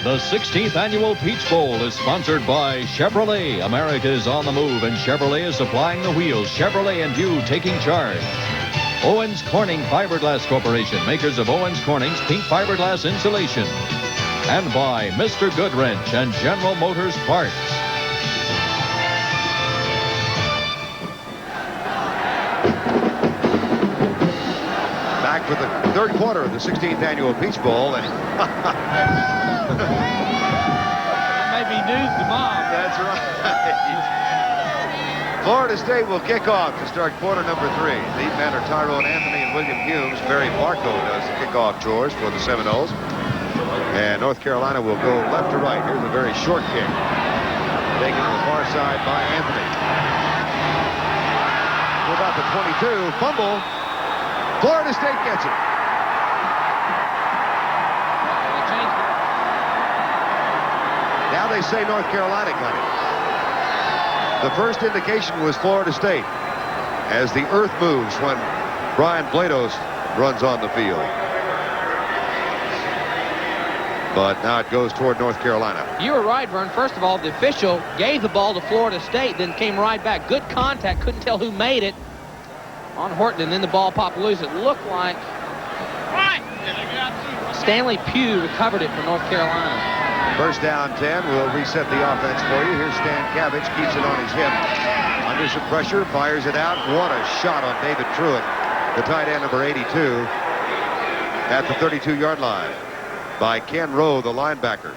The 16th Annual Peach Bowl is sponsored by Chevrolet. America is on the move, and Chevrolet is supplying the wheels. Chevrolet and you taking charge. Owens Corning Fiberglass Corporation, makers of Owens Corning's pink fiberglass insulation. And by Mr. Goodwrench and General Motors Parts. Back for the third quarter of the 16th Annual Peach Bowl. And maybe news to Mom. That's right. Florida State will kick off to start quarter number 3. These men are Tyrone Anthony and William Humes. Barry Barco does the kickoff chores for the Seminoles. And North Carolina will go left to right. Here's a very short kick. Taken to the far side by Anthony. To about the 22. Fumble. Florida State gets it. Now they say North Carolina got it. The first indication was Florida State as the earth moves when Brian Blados runs on the field. But now it goes toward North Carolina. You were right, Vern. First of all, the official gave the ball to Florida State, then came right back. Good contact. Couldn't tell who made it on Horton, and then the ball popped loose. It looked like Stanley Pugh recovered it for North Carolina. First down 10. We'll reset the offense for you. Here's Stan Cavich. Keeps it on his hip. Under some pressure. Fires it out. What a shot on David Truitt, the tight end, number 82, at the 32-yard line by Ken Rowe, the linebacker.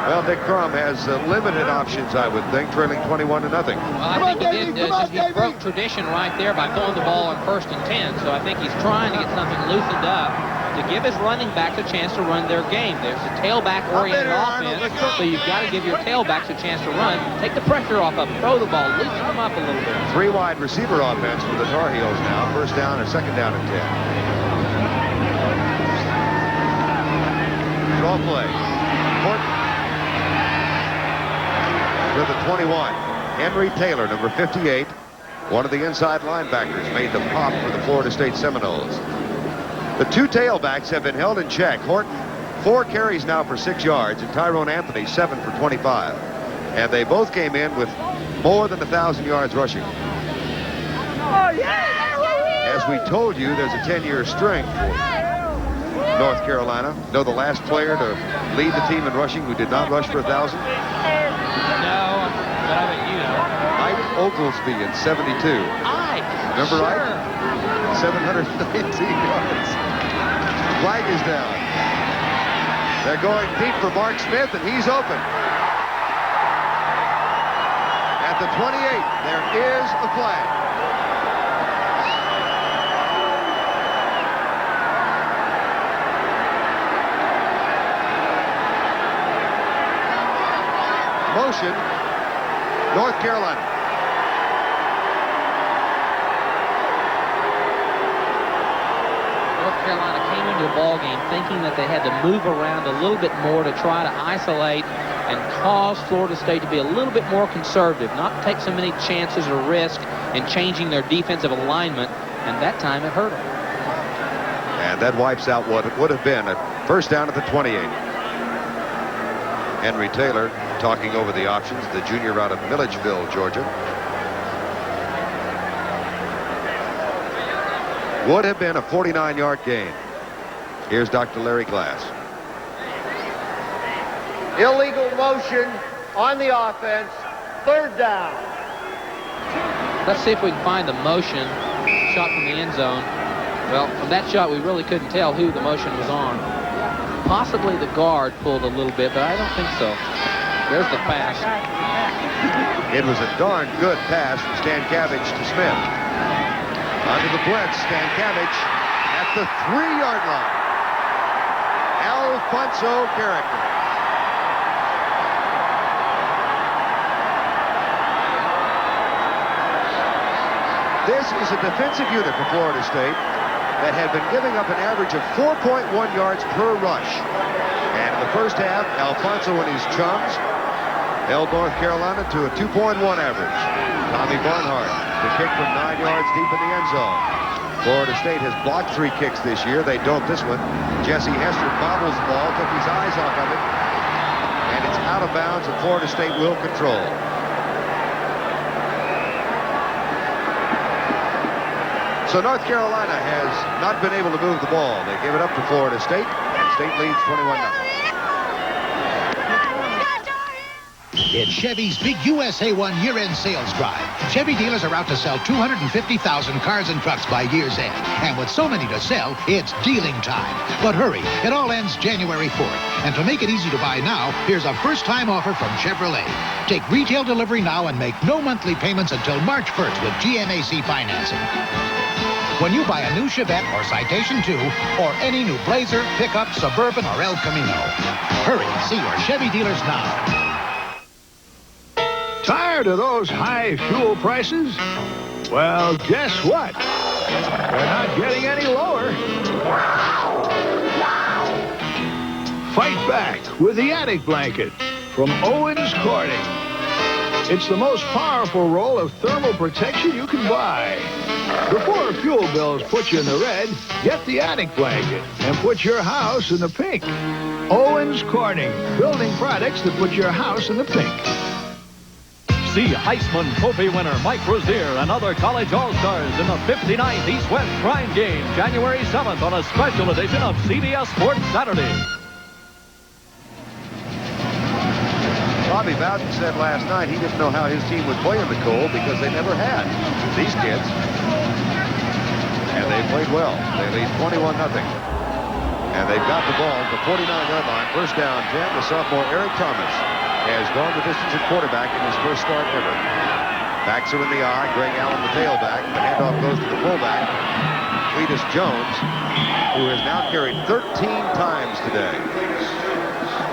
Well, Dick Crum has limited options, I would think, trailing 21-0. Well, I think he broke tradition right there by throwing the ball on 1st and 10. So I think he's trying to get something loosened up to give his running backs a chance to run their game. There's a tailback-oriented offense, so you've got to give your tailbacks a chance to run. Take the pressure off of them, throw the ball, loosen them up a little bit. 3 wide receiver offense for the Tar Heels now. First down or second down and 10. Draw play. Horton to the 21. Henry Taylor, number 58, one of the inside linebackers, made the pop for the Florida State Seminoles. The 2 tailbacks have been held in check. Horton, 4 carries now for 6 yards, and Tyrone Anthony, 7 for 25. And they both came in with more than 1,000 yards rushing. As we told you, there's a 10-year string for North Carolina. Know the last player to lead the team in rushing who did not rush for 1,000? No, but I bet you know. Ike Oglesby in 72. Remember sure. Ike? 719 yards. Flag is down. They're going deep for Mark Smith, and he's open. At the 28, there is a flag. Motion, North Carolina. North Carolina came into the ball game thinking that they had to move around a little bit more to try to isolate and cause Florida State to be a little bit more conservative, not take so many chances or risk in changing their defensive alignment, and that time it hurt them. And that wipes out what it would have been a first down at the 28. Henry Taylor talking over the options, the junior out of Milledgeville, Georgia. Would have been a 49-yard gain. Here's Dr. Larry Glass. Illegal motion on the offense. Third down. Let's see if we can find the motion shot from the end zone. Well, from that shot, we really couldn't tell who the motion was on. Possibly the guard pulled a little bit, but I don't think so. There's the pass. It was a darn good pass from Stan Cavich to Smith. Under the blitz, Stan Cavich at the 3-yard line. Alfonso Carricker. This is a defensive unit for Florida State that had been giving up an average of 4.1 yards per rush. And in the first half, Alfonso and his chums held North Carolina to a 2.1 average. Tommy Barnhart, the kick from 9 yards deep in the end zone. Florida State has blocked 3 kicks this year. They don't this one. Jesse Hester bobbles the ball, took his eyes off of it, and it's out of bounds, and Florida State will control. So North Carolina has not been able to move the ball. They give it up to Florida State, and State leads 21-0. It's Chevy's big USA1 year-end sales drive. Chevy dealers are out to sell 250,000 cars and trucks by year's end. And with so many to sell, it's dealing time. But hurry, it all ends January 4th. And to make it easy to buy now, here's a first-time offer from Chevrolet. Take retail delivery now and make no monthly payments until March 1st with GMAC financing. When you buy a new Chevette or Citation 2, or any new Blazer, pickup, Suburban, or El Camino. Hurry, see your Chevy dealers now. Tired of those high fuel prices? Well, guess what? They're not getting any lower. Fight back with the Attic Blanket from Owens Corning. It's the most powerful roll of thermal protection you can buy. Before fuel bills put you in the red, get the Attic Blanket and put your house in the pink. Owens Corning, building products that put your house in the pink. See Heisman Trophy winner Mike Rozier and other college all-stars in the 59th East-West Crime Game, January 7th on a special edition of CBS Sports Saturday. Bobby Bowden said last night he didn't know how his team would play in the cold because they never had these kids. And they played well. They lead 21-0. And they've got the ball at the 49-yard line. First down, 10. The sophomore Eric Thomas has gone the distance at quarterback in his first start ever. Backs are in the eye. Greg Allen, the tailback. The handoff goes to the fullback, Cletus Jones, who has now carried 13 times today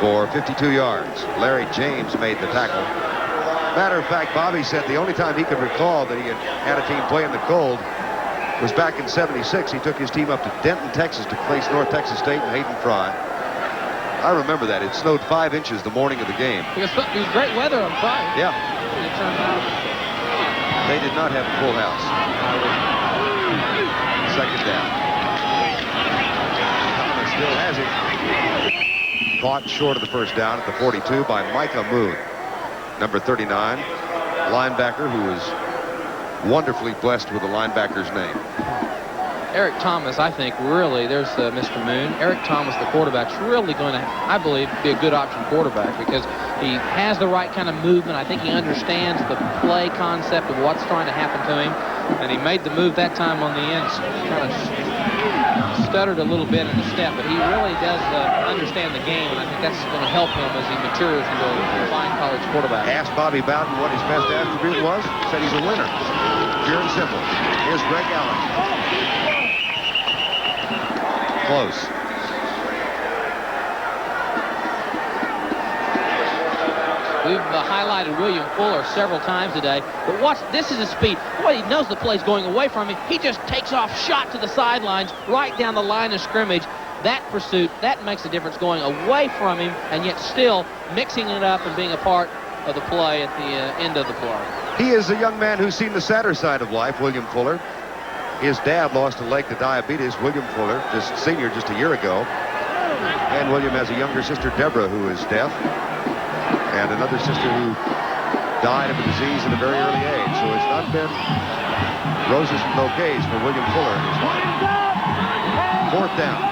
for 52 yards. Larry James made the tackle. Matter of fact, Bobby said the only time he could recall that he had a team play in the cold was back in '76. He took his team up to Denton, Texas to face North Texas State and Hayden Fry. I remember that. It snowed 5 inches the morning of the game. It was great weather on Friday. Yeah. They did not have a full house. Second down. Thomas still has it. Caught short of the first down at the 42 by Micah Moon, number 39, linebacker who is wonderfully blessed with a linebacker's name. Eric Thomas, I think, really, there's Mr. Moon. Eric Thomas, the quarterback's really going to, I believe, be a good option quarterback because he has the right kind of movement. I think he understands the play concept of what's trying to happen to him. And he made the move that time on the end. Kind of stuttered a little bit in the step, but he really does understand the game, and I think that's going to help him as he matures into a fine college quarterback. Asked Bobby Bowden what his best attribute was. Said he's a winner. Pure and simple. Here's Greg Allen. Close. We've highlighted William Fuller several times today, but watch, this is his speed. Boy, he knows the play's going away from him. He just takes off, shot to the sidelines, right down the line of scrimmage. That pursuit, that makes a difference going away from him, and yet still mixing it up and being a part of the play at the end of the play. He is a young man who's seen the sadder side of life, William Fuller. His dad lost a leg to diabetes, William Fuller, senior just a year ago. And William has a younger sister, Deborah, who is deaf, and another sister who died of a disease at a very early age. So it's not been roses and bouquets for William Fuller in his life. Fourth down.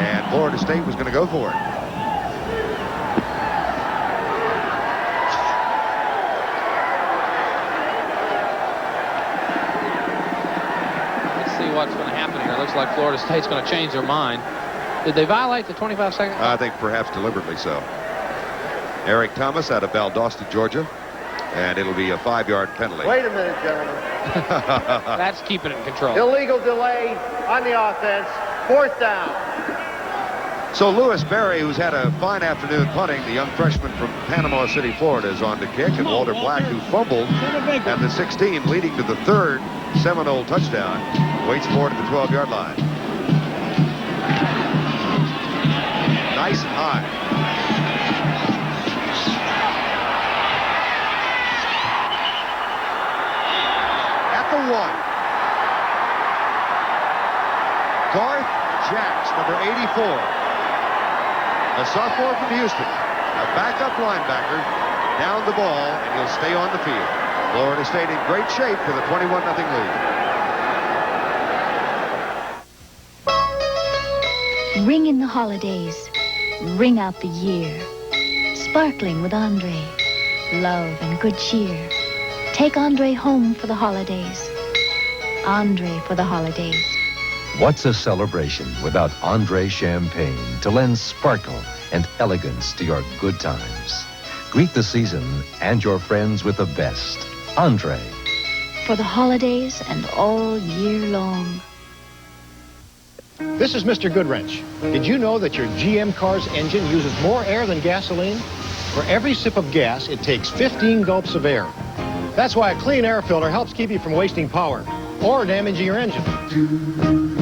And Florida State was going to go for it. What's going to happen here. It looks like Florida State's going to change their mind. Did they violate the 25-second? I think perhaps deliberately so. Eric Thomas out of Valdosta, Georgia, and it'll be a 5-yard penalty. Wait a minute, gentlemen. That's keeping it in control. Illegal delay on the offense. Fourth down. So Lewis Berry, who's had a fine afternoon punting, the young freshman from Panama City, Florida, is on to kick, and Walter Black, who fumbled at the 16, leading to the third Seminole touchdown, waits for it at the 12-yard line. Nice and high. At the 1. A sophomore from Houston, a backup linebacker, down the ball, and he'll stay on the field. Florida State in great shape for the 21-0 lead. Ring in the holidays. Ring out the year. Sparkling with Andre. Love and good cheer. Take Andre home for the holidays. Andre for the holidays. What's a celebration without Andre Champagne to lend sparkle and elegance to your good times? Greet the season and your friends with the best. Andre. For the holidays and all year long. This is Mr. Goodwrench. Did you know that your GM car's engine uses more air than gasoline? For every sip of gas, it takes 15 gulps of air. That's why a clean air filter helps keep you from wasting power or damaging your engine.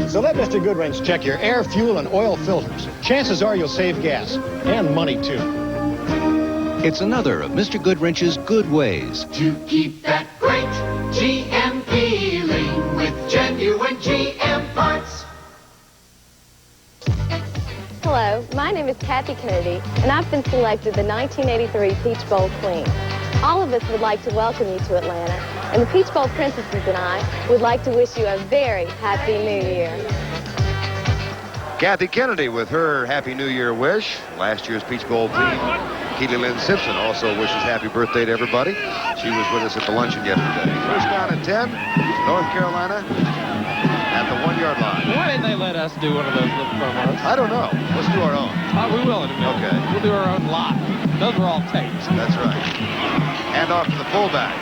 So let Mr. Goodwrench check your air, fuel, and oil filters. Chances are you'll save gas and money, too. It's another of Mr. Goodwrench's good ways to keep that great GM feeling with genuine GM parts. Hello, my name is Kathy Kennedy, and I've been selected the 1983 Peach Bowl Queen. All of us would like to welcome you to Atlanta, and the Peach Bowl Princesses and I would like to wish you a very Happy New Year. Kathy Kennedy with her Happy New Year wish. Last year's Peach Bowl team, Keely Lynn Simpson, also wishes happy birthday to everybody. She was with us at the luncheon yesterday. First down and 10, North Carolina at the 1-yard line. Why didn't they let us do one of those little promos? I don't know. Let's do our own. We will in a minute. Okay. We'll do our own live. Those are all taped. That's right. Hand off to the fullback.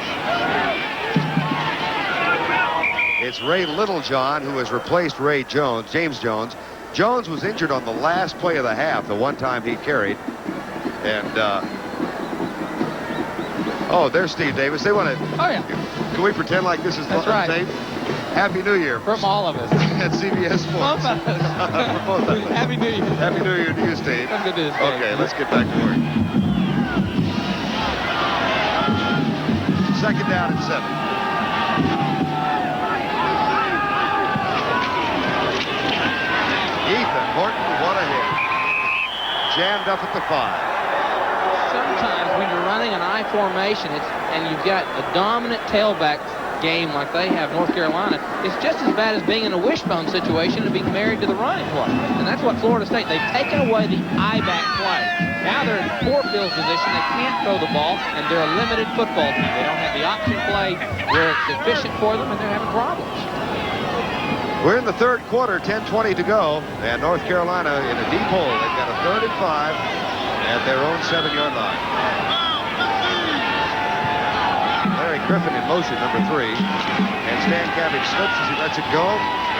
It's Ray Littlejohn who has replaced James Jones. Jones was injured on the last play of the half, the one time he carried. And, oh, there's Steve Davis. They want to... Oh, yeah. Can we pretend like this is That's right. tape? Happy New Year. From all of us. At CBS Sports. Both of us. Both of us. Happy New Year. Happy New Year to you, Steve. Have a good day. Okay, let's get back to work. Second down and 7. Ethan Horton, what a hit. Jammed up at the 5. Sometimes when you're running an I formation, and you've got a dominant tailback game like they have North Carolina, it's just as bad as being in a wishbone situation and being married to the running play. And that's what Florida State, they've taken away the I-back play. Now they're in poor field position. They can't throw the ball, and they're a limited football team. They don't have the option play where it's efficient for them, and they're having problems. We're in the third quarter, 10:20 to go, and North Carolina in a deep hole. They've got a 3rd and 5 at their own 7-yard line. Larry Griffin in motion, number 3. And Stan Cabbage slips as he lets it go.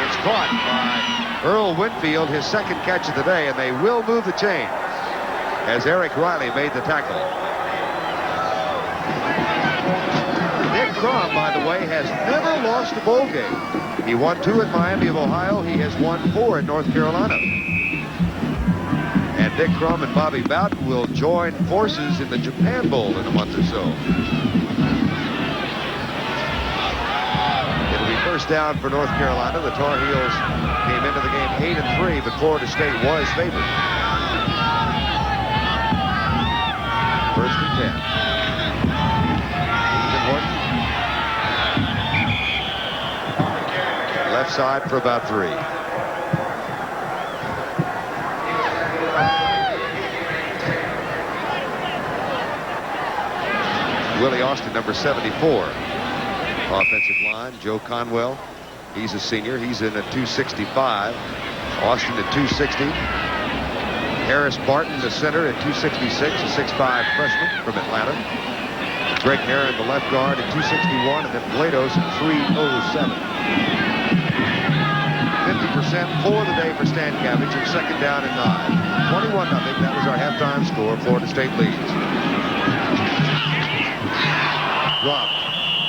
It's caught by Earl Winfield, his second catch of the day, and they will move the chains as Eric Riley made the tackle. Nick Crum, by the way, has never lost a bowl game. He won 2 at Miami of Ohio. He has won 4 at North Carolina. And Dick Crum and Bobby Bowden will join forces in the Japan Bowl in a month or so. It'll be first down for North Carolina. The Tar Heels came into the game 8-3, but Florida State was favored. First and 10. Ethan Horton. Left side for about 3. Willie Austin, number 74. Offensive line, Joe Conwell. He's a senior. He's in at 265. Austin at 260. Harris Barton, the center, at 266, a 6'5 freshman from Atlanta. Greg Heron, the left guard, at 261, and then Blados at 307. 50% for the day for Stan Cabbage, and second down and 9. 21-0. That was our halftime score. Florida State leads. Dropped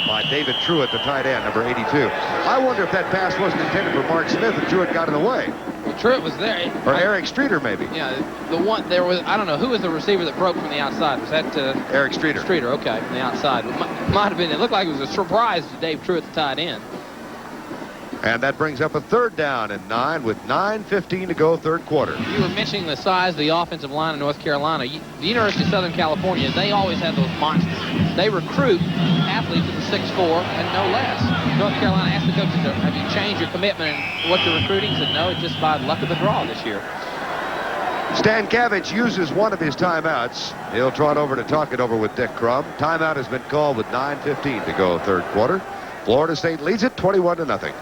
by David Truitt, the tight end, number 82. I wonder if that pass wasn't intended for Mark Smith and Truitt got it away. Well, Truitt was there. Or Eric Streeter, maybe. Yeah, the one there was. I don't know who was the receiver that broke from the outside. Was that Eric Streeter? Streeter, okay, from the outside. Might have been. It looked like it was a surprise to Dave Truitt, the tight end. And that brings up a 3rd down and 9 with 9:15 to go, 3rd quarter. You were mentioning the size of the offensive line in North Carolina. The University of Southern California, they always have those monsters. They recruit athletes with a 6'4" and no less. North Carolina asked the coaches, have you changed your commitment and what you're recruiting? He said, no, it's just by luck of the draw this year. Stankiewicz uses one of his timeouts. He'll trot over to talk it over with Dick Crum. Timeout has been called with 9:15 to go, 3rd quarter. Florida State leads it 21-0.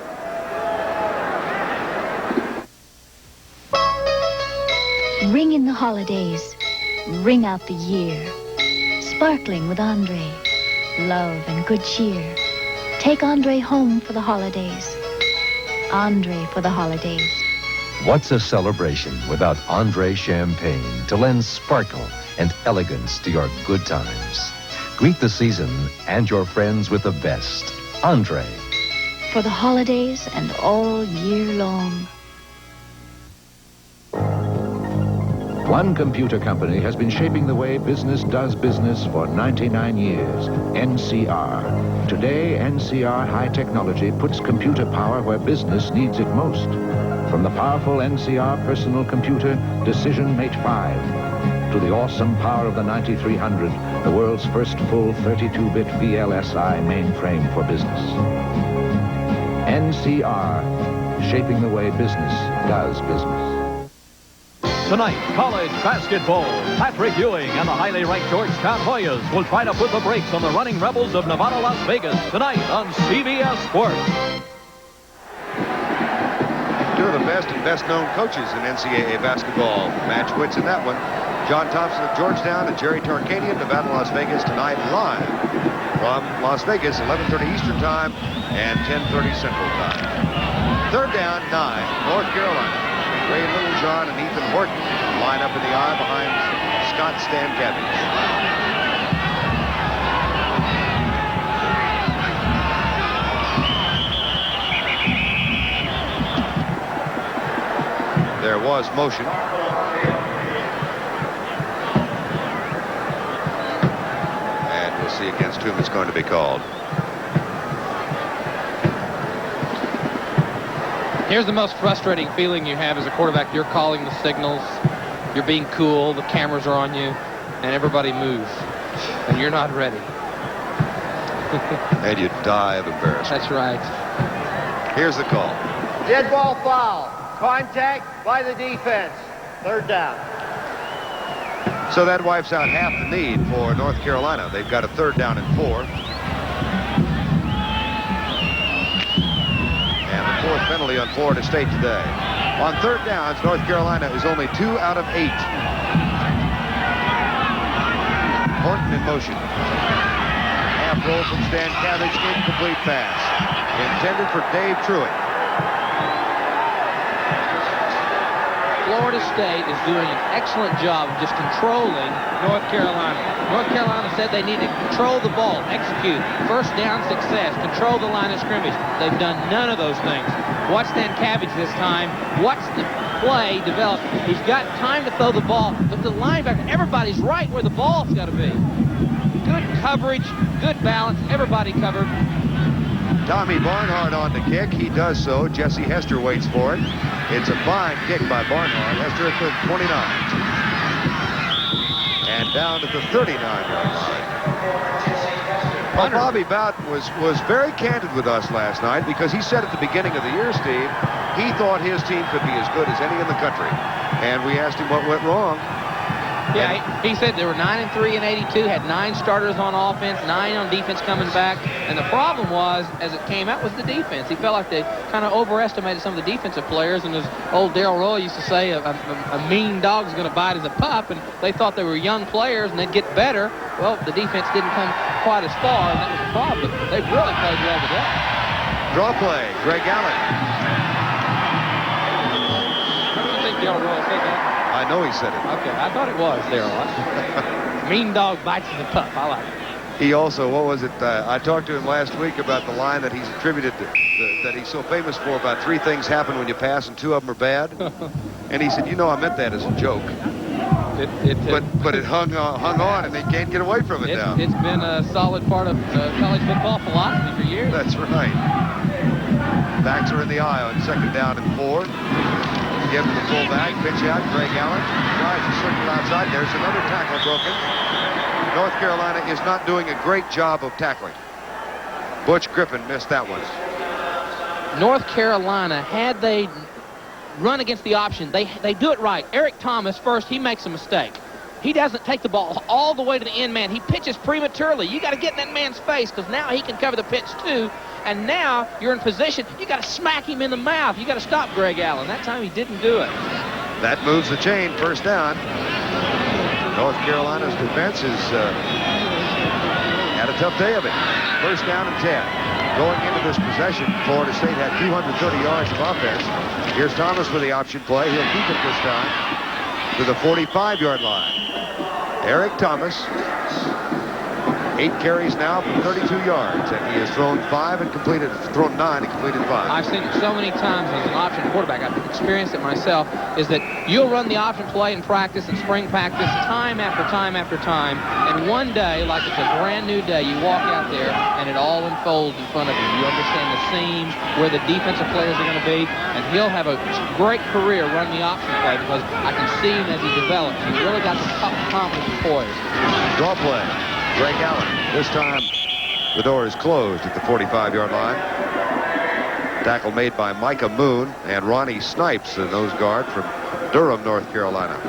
Ring in the holidays. Ring out the year. Sparkling with Andre. Love and good cheer. Take Andre home for the holidays. Andre for the holidays. What's a celebration without Andre Champagne to lend sparkle and elegance to your good times? Greet the season and your friends with the best. Andre. For the holidays and all year long. One computer company has been shaping the way business does business for 99 years, NCR. Today, NCR High Technology puts computer power where business needs it most. From the powerful NCR personal computer, Decision Mate 5, to the awesome power of the 9300, the world's first full 32-bit VLSI mainframe for business. NCR, shaping the way business does business. Tonight, college basketball. Patrick Ewing and the highly ranked Georgetown Hoyas will try to put the brakes on the running Rebels of Nevada, Las Vegas tonight on CBS Sports. Two of the best and best-known coaches in NCAA basketball. Match wits in that one. John Thompson of Georgetown and Jerry Tarkanian, Nevada, Las Vegas tonight live from Las Vegas, 11:30 Eastern Time and 10:30 Central Time. 3rd down, 9, North Carolina. Ray Littlejohn and Ethan Horton line up in the I behind Scott Stankiewicz. There was motion. And we'll see against whom it's going to be called. Here's the most frustrating feeling you have as a quarterback. You're calling the signals. You're being cool. The cameras are on you. And everybody moves. And you're not ready. And you die of embarrassment. That's right. Here's the call. Dead ball foul. Contact by the defense. 3rd down. So that wipes out half the need for North Carolina. They've got a 3rd down and 4. And the 4th penalty on Florida State today. On 3rd downs, North Carolina is only 2 out of 8. Horton in motion. Half roll from Stankiewicz, incomplete pass. Intended for Dave Truitt. Florida State is doing an excellent job of just controlling North Carolina. North Carolina said they need to control the ball, execute, 1st down success, control the line of scrimmage. They've done none of those things. Watch Stankiewicz this time. Watch the play develop. He's got time to throw the ball, but the linebacker, everybody's right where the ball's got to be. Good coverage, good balance, everybody covered. Tommy Barnhart on the kick. He does so. Jesse Hester waits for it. It's a fine kick by Barnhart. Hester at the 29. And down to the 39-yard line. Well, Bobby Bowden was very candid with us last night because he said at the beginning of the year, Steve, he thought his team could be as good as any in the country. And we asked him what went wrong. Yeah, he said they were 9-3 in '82, had 9 starters on offense, 9 on defense coming back. And the problem was, as it came out, was the defense. He felt like they kind of overestimated some of the defensive players. And as old Darrell Roy used to say, a mean dog's going to bite as a pup. And they thought they were young players and they'd get better. Well, the defense didn't come quite as far, and that was the problem. But they really played well today. Draw play, Greg Allen. I don't think Darrell Roy said that. I know he said it. Okay, I thought it was Darrell. Mean dog bites the pup. I like it. He also, what was it? I talked to him last week about the line that he's attributed to, that he's so famous for, about 3 things happen when you pass and 2 of them are bad. And he said, you know, I meant that as a joke. But it hung on, and they can't get away from it now. It's been a solid part of college football philosophy for years. That's right. Backs are in the eye on 2nd down and 4. Give to the fullback, pitch out, Greg Allen tries to circle outside. There's another tackle broken. North Carolina is not doing a great job of tackling. Butch Griffin missed that one. North Carolina, had they run against the option, they do it right. Eric Thomas, first, he makes a mistake. He doesn't take the ball all the way to the end man. He pitches prematurely. You got to get in that man's face because now he can cover the pitch too. And now you're in position. You got to smack him in the mouth. You got to stop Greg Allen. That time he didn't do it. That moves the chain. 1st down. North Carolina's defense has had a tough day of it. 1st down and 10. Going into this possession, Florida State had 230 yards of offense. Here's Thomas with the option play. He'll keep it this time to the 45-yard line. Eric Thomas, 8 carries now for 32 yards, and he has thrown 9 and completed 5. I've seen it so many times as an option quarterback. I've experienced it myself, is that you'll run the option play in practice and spring practice time after time after time, and one day, like it's a brand new day, you walk out there and it all unfolds in front of you. You understand the seams, where the defensive players are going to be, and he'll have a great career running the option play because I can see him as he develops. He's really got the confidence and poise. Draw play. Greg Allen. This time, the door is closed at the 45-yard line. Tackle made by Micah Moon and Ronnie Snipes, the nose guard from Durham, North Carolina.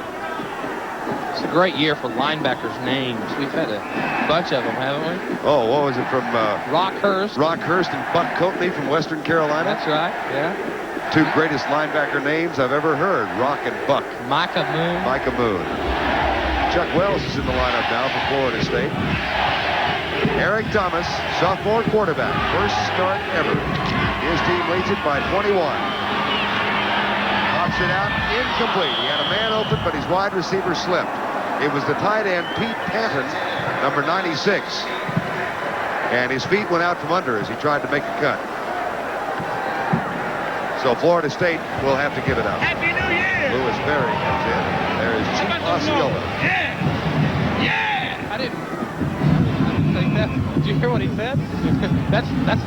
It's a great year for linebackers' names. We've had a bunch of them, haven't we? Oh, what was it from? Rockhurst. Rockhurst and Buck Coatney from Western Carolina. That's right, yeah. 2 greatest linebacker names I've ever heard, Rock and Buck. Micah Moon. Micah Moon. Chuck Wells is in the lineup now for Florida State. Eric Thomas, sophomore quarterback, first start ever. His team leads it by 21. Pops it out, incomplete. He had a man open, but his wide receiver slipped. It was the tight end, Pete Panton, number 96. And his feet went out from under as he tried to make a cut. So Florida State will have to give it up. Happy New Year! Louis Berry comes in. There is Chief Osceola. I didn't think that. Did you hear what he said?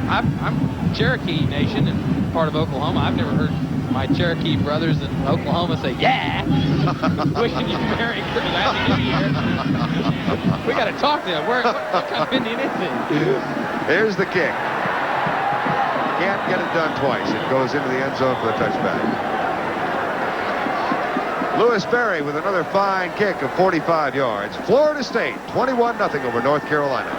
I'm Cherokee Nation and part of Oklahoma. I've never heard my Cherokee brothers in Oklahoma say, yeah! Wishing you Merry Christmas, Happy New Year. We got to talk to him. What kind of Indian is it? Here's the kick. Can't get it done twice. It goes into the end zone for the touchback. Louis Berry with another fine kick of 45 yards. Florida State 21-0 over North Carolina.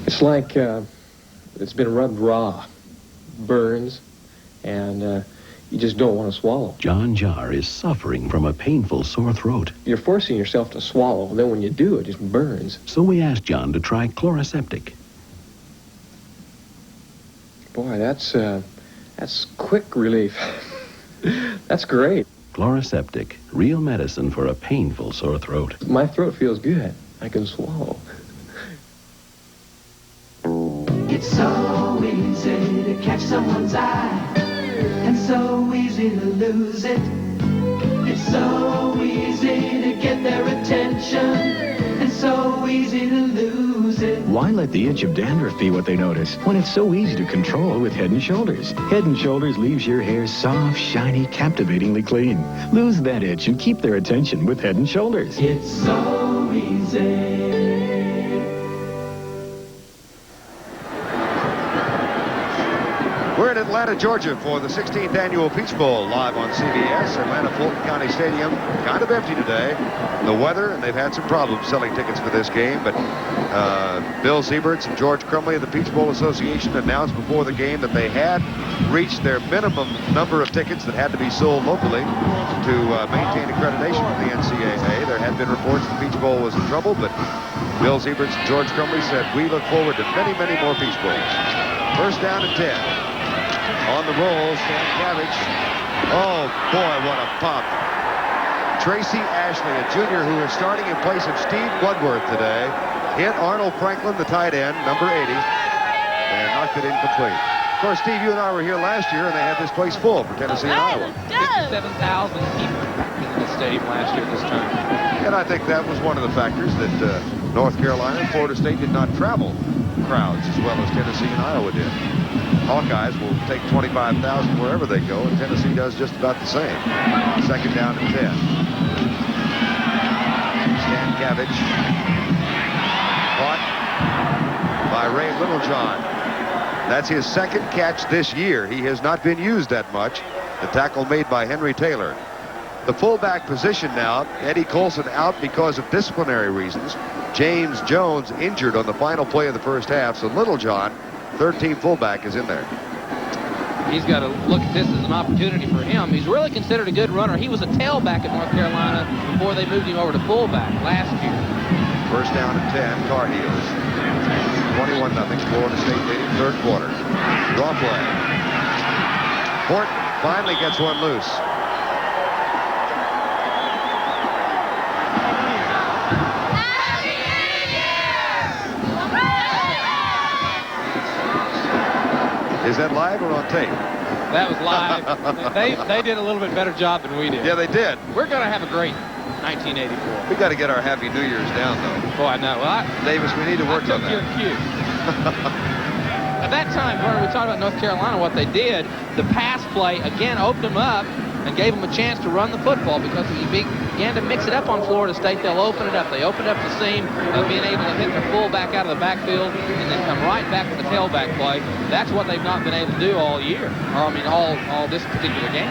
It's like it's been rubbed raw, burns, and you just don't want to swallow. John Jar is suffering from a painful sore throat. You're forcing yourself to swallow, and then when you do, it just burns. So we asked John to try Chloraseptic. Boy, that's quick relief. That's great. Chloraseptic, real medicine for a painful sore throat. My throat feels good. I can swallow. It's so easy to catch someone's eye, and so easy to lose it. It's so easy to get their attention, and so easy to lose it. Why let the itch of dandruff be what they notice when it's so easy to control with Head & Shoulders? Head & Shoulders leaves your hair soft, shiny, captivatingly clean. Lose that itch and keep their attention with Head & Shoulders. It's so easy. We're in Atlanta, Georgia for the 16th annual Peach Bowl, live on CBS. Atlanta Fulton County Stadium, kind of empty today. The weather, and they've had some problems selling tickets for this game, but Bill Sieberts and George Crumley of the Peach Bowl Association announced before the game that they had reached their minimum number of tickets that had to be sold locally to maintain accreditation with the NCAA. There had been reports the Peach Bowl was in trouble, but Bill Sieberts and George Crumley said, we look forward to many, many more Peach Bowls. First down and 10. On the roll, Stankavich. Oh, boy, what a pop. Tracy Ashley, a junior who is starting in place of Steve Bloodworth today, hit Arnold Franklin, the tight end, number 80, and knocked it incomplete. Of course, Steve, you and I were here last year, and they had this place full for Tennessee and Iowa. 57,000 people in the stadium last year this time. And I think that was one of the factors that North Carolina and Florida State did not travel crowds as well as Tennessee and Iowa did. Hawkeyes will take 25,000 wherever they go, and Tennessee does just about the same. Second down and 10. Stankiewicz caught by Ray Littlejohn. That's his second catch this year. He has not been used that much. The tackle made by Henry Taylor. The fullback position now, Eddie Colson out because of disciplinary reasons. James Jones injured on the final play of the first half, so Littlejohn, third-team fullback, is in there. He's got to look at this as an opportunity for him. He's really considered a good runner. He was a tailback at North Carolina before they moved him over to fullback last year. First down and 10, Tar Heels. 21-0, Florida State leading third quarter. Draw play. Horton finally gets one loose. Is that live or on tape? That was live. they did a little bit better job than we did. Yeah, they did. We're going to have a great 1984. We got to get our Happy New Year's down, though. Boy, I know. Well, Davis, we need to work on that. I took your cue. At that time, when we talked about North Carolina, what they did, the pass play, again, opened them up and gave them a chance to run the football because if you began to mix it up on Florida State, they'll open it up. They opened up the seam of being able to hit the fullback out of the backfield and then come right back with the tailback play. That's what they've not been able to do all year, or I mean all this particular game.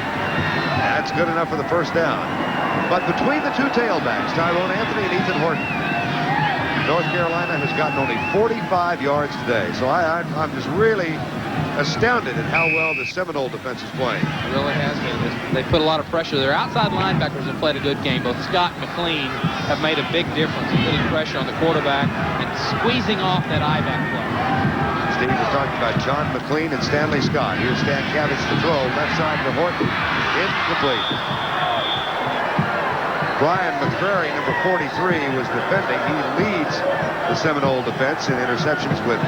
That's good enough for the first down. But between the two tailbacks, Tyrone Anthony and Ethan Horton, North Carolina has gotten only 45 yards today. So I'm just really astounded at how well the Seminole defense is playing. It really has been. They put a lot of pressure. Their outside linebackers have played a good game. Both Scott and McLean have made a big difference in putting pressure on the quarterback and squeezing off that I-back play. Steve was talking about John McLean and Stanley Scott. Here's Stankiewicz to throw. Left side to Horton. Incomplete. Brian McCrary, number 43, was defending. He leads the Seminole defense in interceptions with 5.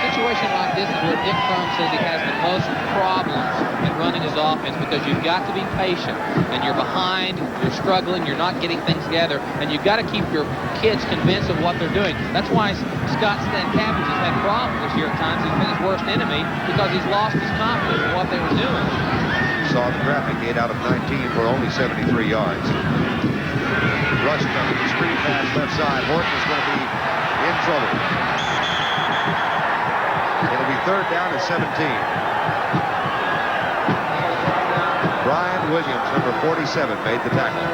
Situation like this is where Dick Crum says he has the most problems in running his offense because you've got to be patient and you're behind, you're struggling, you're not getting things together, and you've got to keep your kids convinced of what they're doing. That's why Scott Stankiewicz has had problems this year at times. He's been his worst enemy because he's lost his confidence in what they were doing. Saw the graphic, 8 out of 19 for only 73 yards. Rush coming, screen pass left side. Horton is going to be in trouble. It'll be third down at 17. Brian Williams, number 47, made the tackle.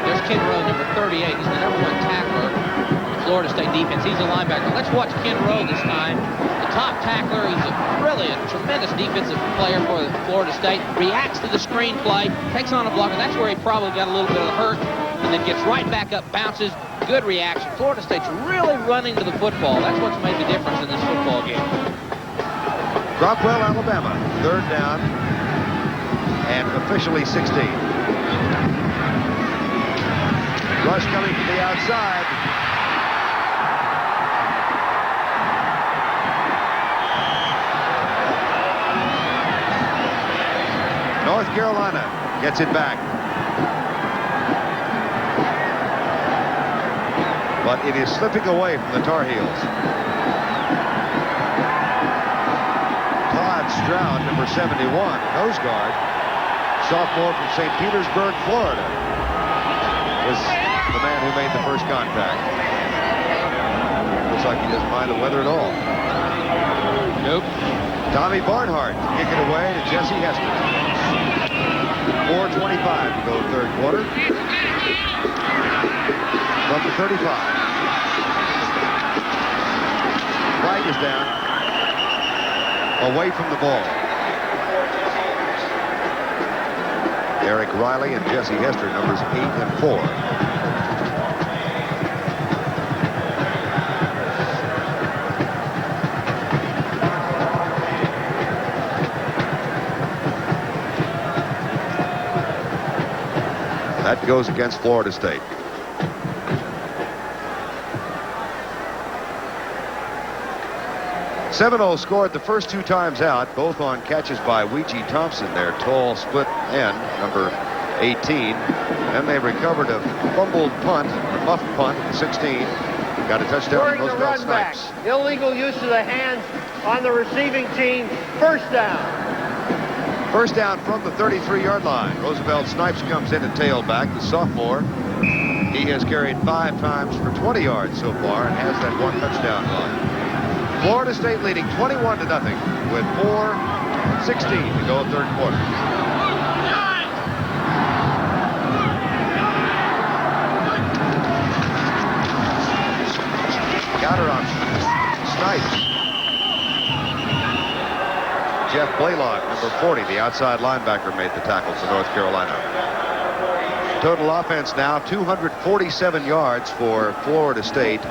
There's Ken Rowe, number 38. He's the number 1 tackler in the Florida State defense. He's a linebacker. Let's watch Ken Rowe this time. The top tackler. He's really a tremendous defensive player for Florida State. Reacts to the screen play, takes on a blocker. That's where he probably got a little bit of hurt, and then gets right back up, bounces. Good reaction. Florida State's really running to the football. That's what's made the difference in this football game. Rockwell, Alabama. Third down and officially 16. Rush coming from the outside. North Carolina gets it back. But it is slipping away from the Tar Heels. Todd Stroud, number 71, nose guard, sophomore from St. Petersburg, Florida, was the man who made the first contact. Looks like he doesn't mind the weather at all. Nope. Tommy Barnhart kick it away to Jesse Hester. 4:25 to go third quarter. From the 35. Flag is down. Away from the ball. Eric Riley and Jesse Hester, numbers 8 and 4. That goes against Florida State. Seminoles scored the first 2 times out, both on catches by Weegee Thompson, their tall split end, number 18. Then they recovered a fumbled punt, a muffed punt at the 16. Got a touchdown During from the Roosevelt run back, Snipes. illegal use of the hands on the receiving team. First down. First down from the 33-yard line. Roosevelt Snipes comes in at tailback, the sophomore. He has carried 5 times for 20 yards so far and has that 1 touchdown run. Florida State leading 21-0 with 4:16 to go in third quarter. Counter option. Snipes. Jeff Blaylock, number 40, the outside linebacker, made the tackle for North Carolina. Total offense now 247 yards for Florida State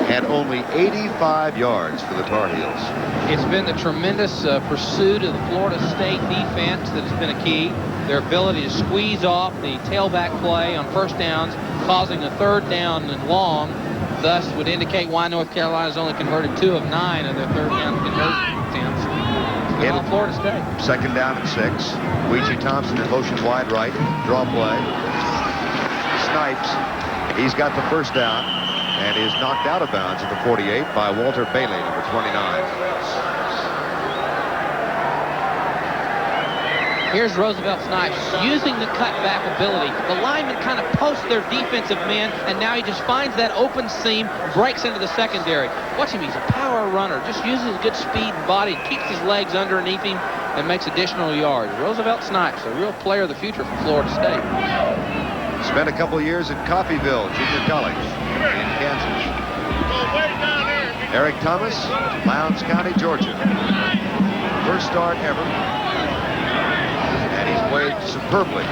and only 85 yards for the Tar Heels. It's been the tremendous pursuit of the Florida State defense that has been a key. Their ability to squeeze off the tailback play on first downs, causing a third down and long, thus would indicate why North Carolina's only converted 2 of 9 of their third down conversion attempts. In Florida State. Second down and 6. Ouija Thompson in motion wide right. Draw play. Snipes. He's got the first down and is knocked out of bounds at the 48 by Walter Bailey, number 29. Here's Roosevelt Snipes using the cutback ability. The linemen kind of post their defensive men, and now he just finds that open seam, breaks into the secondary. Watch him, he's a power runner. Just uses good speed and body, and keeps his legs underneath him, and makes additional yards. Roosevelt Snipes, a real player of the future for Florida State. Spent a couple years at Coffeyville Junior College in Kansas. Eric Thomas, Lowndes County, Georgia. First start ever. He's played superbly.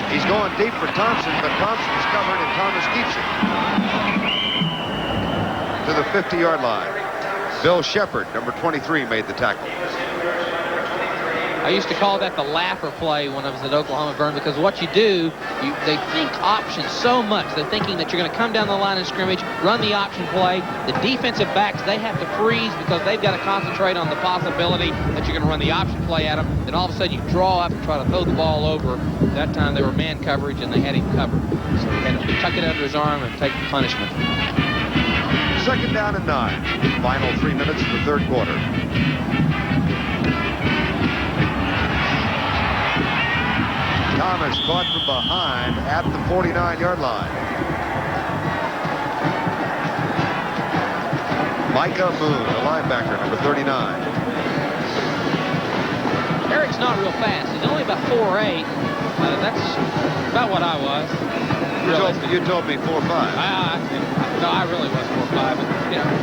He's going deep for Thompson, but Thompson is covered and Thomas keeps it to the 50-yard line. Bill Shepard, number 23, made the tackle. I used to call that the laugher play when I was at Oklahoma Vern, because what you do, they think options so much. They're thinking that you're going to come down the line of scrimmage, run the option play. The defensive backs, they have to freeze because they've got to concentrate on the possibility that you're going to run the option play at them. Then all of a sudden you draw up and try to throw the ball over. That time they were man coverage and they had him covered. So he had to tuck it under his arm and take the punishment. Second down and 9. Final 3 minutes of the third quarter. Thomas caught from behind at the 49-yard line. Micah Moon, the linebacker, number 39. Eric's not real fast. He's only about 4'8". That's about what I was. You told me 4'5". No, I really was 4'5". But,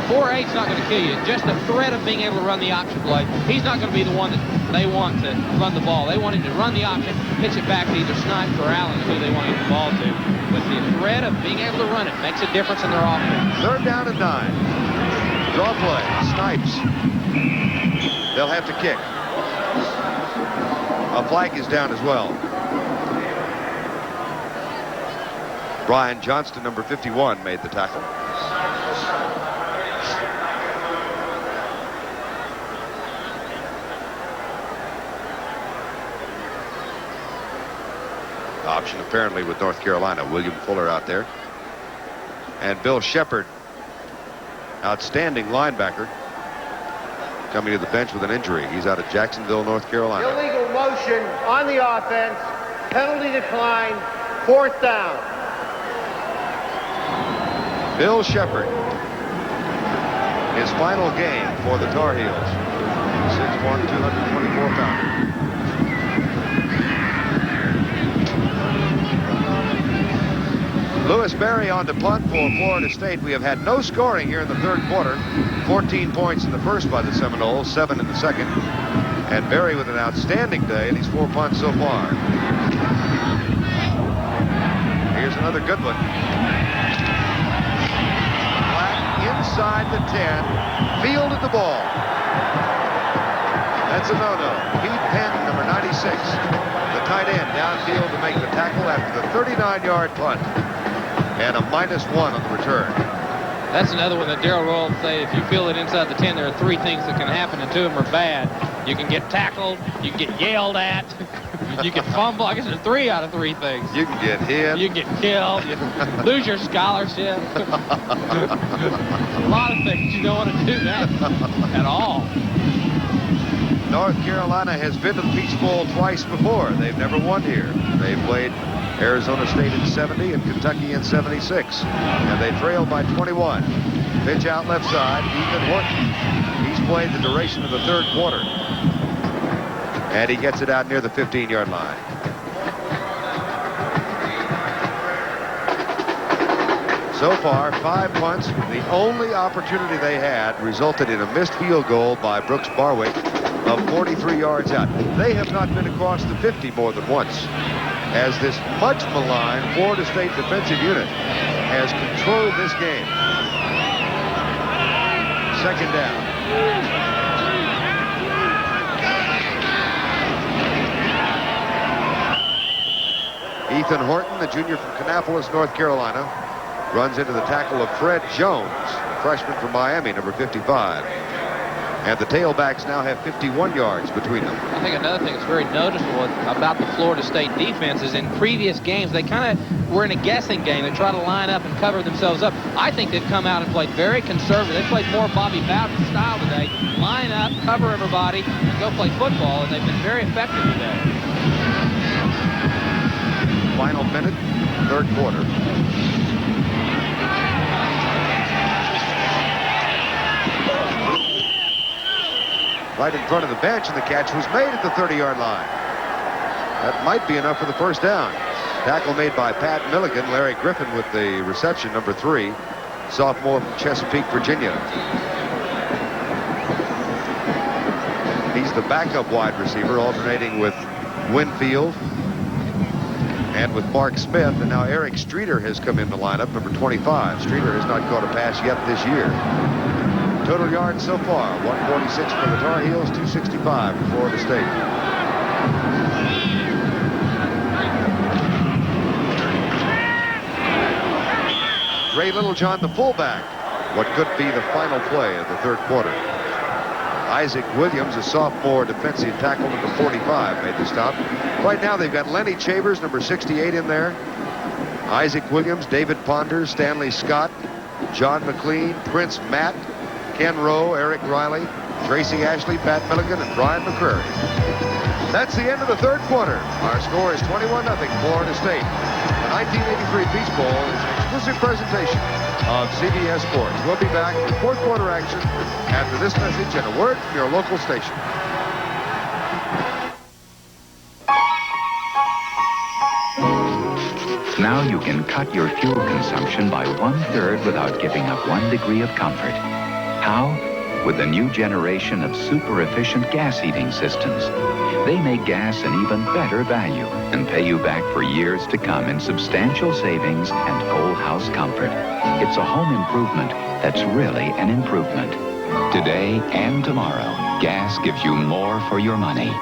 4'8's not going to kill you. Just the threat of being able to run the option play. He's not going to be the one that they want to run the ball. They want him to run the option, pitch it back to either Snipes or Allen, who they want to get the ball to. But the threat of being able to run it makes a difference in their offense. Third down and 9. Draw play. Snipes. They'll have to kick. A flag is down as well. Brian Johnston, number 51, made the tackle. Option apparently with North Carolina. William Fuller out there. And Bill Shepard, outstanding linebacker, coming to the bench with an injury. He's out of Jacksonville, North Carolina. Illegal motion on the offense. Penalty decline. Fourth down. Bill Shepard, his final game for the Tar Heels. 6'1", 224-pounder. Lewis Berry on to punt for Florida State. We have had no scoring here in the third quarter. 14 points in the first by the Seminoles, 7 in the second. And Berry with an outstanding day, and he's 4 punts so far. Here's another good one. Black inside the 10, fielded the ball. That's a no-no. Pete Penn, number 96, the tight end, downfield to make the tackle after the 39-yard punt. And a -1 on the return. That's another one that Darrell Roll say, if you feel it inside the 10, there are 3 things that can happen, and 2 of them are bad. You can get tackled, you can get yelled at, You can fumble. I guess there's 3 out of 3 things. You can get hit. You can get killed. You lose your scholarship. A lot of things. You don't want to do that at all. North Carolina has been to the Peach Bowl twice before. They've never won here. They played Arizona State in 70 and Kentucky in 76. And they trailed by 21. Pitch out left side, Ethan Horton. He's played the duration of the third quarter. And he gets it out near the 15-yard line. So far, 5 punts. The only opportunity they had resulted in a missed field goal by Brooks Barwick of 43 yards out. They have not been across the 50 more than once, as this much maligned Florida State defensive unit has controlled this game. Second down. Ethan Horton, the junior from Kannapolis, North Carolina, runs into the tackle of Fred Jones, a freshman from Miami, number 55. And the tailbacks now have 51 yards between them. I think another thing that's very noticeable about the Florida State defense is in previous games, they kind of were in a guessing game. They try to line up and cover themselves up. I think they've come out and played very conservative. They played more Bobby Bowden style today. Line up, cover everybody, and go play football, and they've been very effective today. Final minute, third quarter. Right in front of the bench, and the catch was made at the 30-yard line. That might be enough for the first down. Tackle made by Pat Milligan. Larry Griffin with the reception, number 3, sophomore from Chesapeake, Virginia. He's the backup wide receiver, alternating with Winfield and with Mark Smith. And now Eric Streeter has come in the lineup, number 25. Streeter has not caught a pass yet this year. Total yards so far, 146 for the Tar Heels, 265 for Florida State. Ray Littlejohn, the fullback. What could be the final play of the third quarter. Isaac Williams, a sophomore defensive tackle, number 45, made the stop. Right now they've got Lenny Chavers, number 68, in there. Isaac Williams, David Ponders, Stanley Scott, John McLean, Prince Matt, Ken Rowe, Eric Riley, Tracy Ashley, Pat Milligan, and Brian McCrary. That's the end of the third quarter. Our score is 21-0 Florida State. The 1983 Peach Bowl is an exclusive presentation of CBS Sports. We'll be back with fourth quarter action after this message and a word from your local station. Now you can cut your fuel consumption by 1/3 without giving up 1 degree of comfort. How? With the new generation of super efficient gas heating systems. They make gas an even better value and pay you back for years to come in substantial savings and whole house comfort. It's a home improvement that's really an improvement. Today and tomorrow, gas gives you more for your money.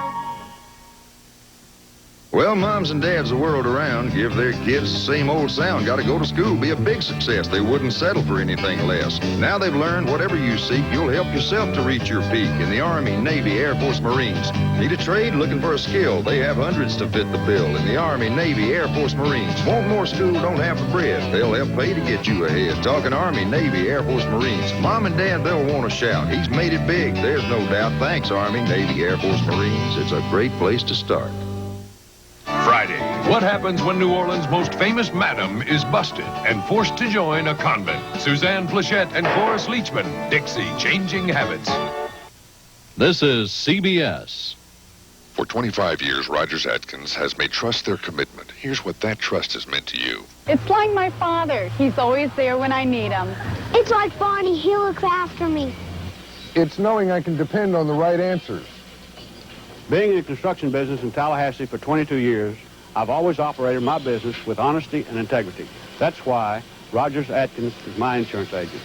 Well, moms and dads the world around give their kids the same old sound. Got to go to school, be a big success. They wouldn't settle for anything less. Now they've learned whatever you seek, you'll help yourself to reach your peak in the Army, Navy, Air Force, Marines. Need a trade? Looking for a skill? They have hundreds to fit the bill in the Army, Navy, Air Force, Marines. Want more school? Don't have the bread. They'll help pay to get you ahead. Talking Army, Navy, Air Force, Marines. Mom and dad, they'll want to shout. He's made it big. There's no doubt. Thanks, Army, Navy, Air Force, Marines. It's a great place to start. Friday. What happens when New Orleans' most famous madam is busted and forced to join a convent? Suzanne Plachette and Cloris Leachman. Dixie, Changing Habits. This is CBS. For 25 years, Rogers Atkins has made trust their commitment. Here's what that trust has meant to you. It's like my father. He's always there when I need him. It's like Barney. He looks after me. It's knowing I can depend on the right answers. Being in the construction business in Tallahassee for 22 years, I've always operated my business with honesty and integrity. That's why Rogers Atkins is my insurance agent.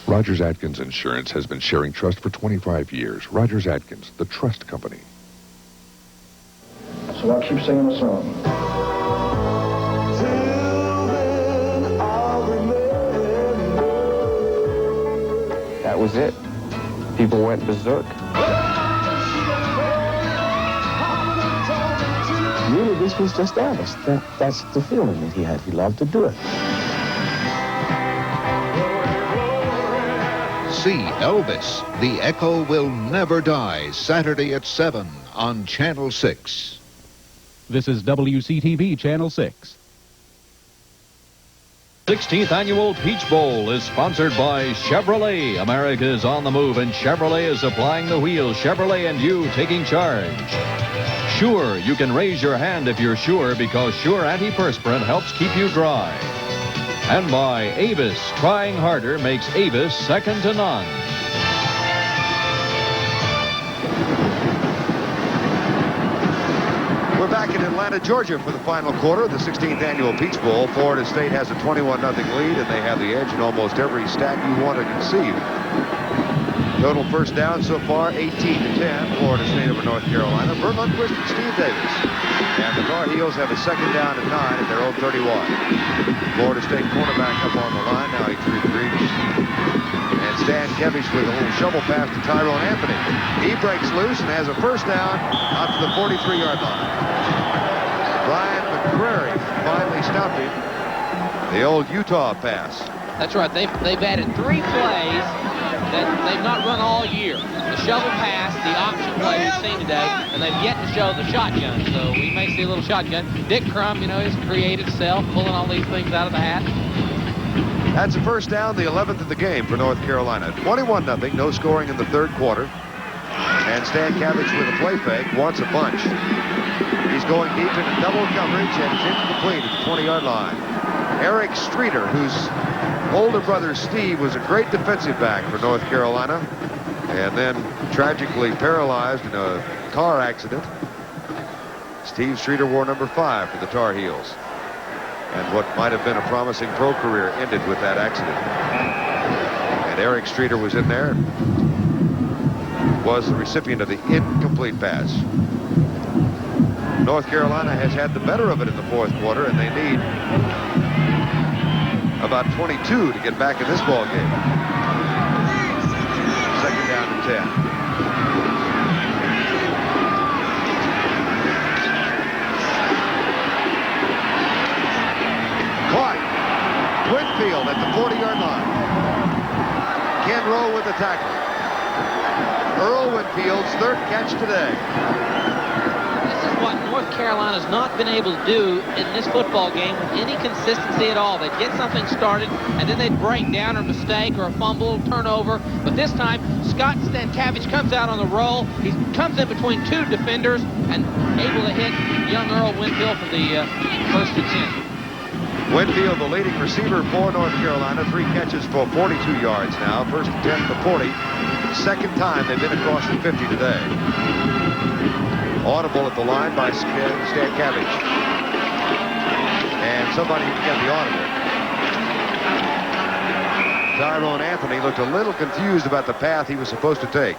Rogers Atkins Insurance has been sharing trust for 25 years. Rogers Atkins, the trust company. So I'll keep singing the song. That was it. People went berserk. really, this was just honest. That's the feeling that he had. He loved to do it. See Elvis, The Echo Will Never Die, Saturday at 7 on Channel 6. This is WCTV Channel 6. 16th Annual Peach Bowl is sponsored by Chevrolet. America is on the move, and Chevrolet is supplying the wheels. Chevrolet and you taking charge. Sure, you can raise your hand if you're sure, because Sure Antiperspirant helps keep you dry. And by Avis, trying harder makes Avis second to none. We're back in Atlanta, Georgia for the final quarter of the 16th Annual Peach Bowl. Florida State has a 21-0 lead, and they have the edge in almost every stat you want to conceive. Total first down so far, 18-10, Florida State over North Carolina. Bert Lundquist and Steve Davis. And the Tar Heels have a second down and 9 at their own 31. Florida State cornerback up on the line. Now he retrieves. And Stan Kevich with a little shovel pass to Tyrone Anthony. He breaks loose and has a first down out to the 43-yard line. Brian McCrary finally stopped him. The old Utah pass. That's right. They've added 3 plays that they've not run all year. The shovel pass, the option play we've seen today, and they've yet to show the shotgun. So we may see a little shotgun. Dick Crum, his creative self, pulling all these things out of the hat. That's a first down, the 11th of the game for North Carolina. 21-0, no scoring in the third quarter. And Stan Kevich with a play fake, wants a bunch. He's going deep into double coverage, and it's incomplete at the 20-yard line. Eric Streeter, whose older brother Steve was a great defensive back for North Carolina, and then tragically paralyzed in a car accident. Steve Streeter wore number 5 for the Tar Heels. And what might have been a promising pro career ended with that accident. And Eric Streeter was in there, was the recipient of the incomplete pass. North Carolina has had the better of it in the fourth quarter, and they need about 22 to get back in this ball game. Second down and 10. Winfield at the 40-yard line. Ken Rowe with the tackle. Earl Winfield's third catch today. This is what North Carolina's not been able to do in this football game with any consistency at all. They'd get something started, and then they'd break down or mistake or a fumble, turnover. But this time, Scott Stankavich comes out on the roll. He comes in between 2 defenders and able to hit young Earl Winfield for the first and 10. Winfield, the leading receiver for North Carolina, 3 catches for 42 yards now. First and 10 to 40. Second time they've been across the 50 today. Audible at the line by Stankavich. And somebody can get the audible. Tyrone Anthony looked a little confused about the path he was supposed to take.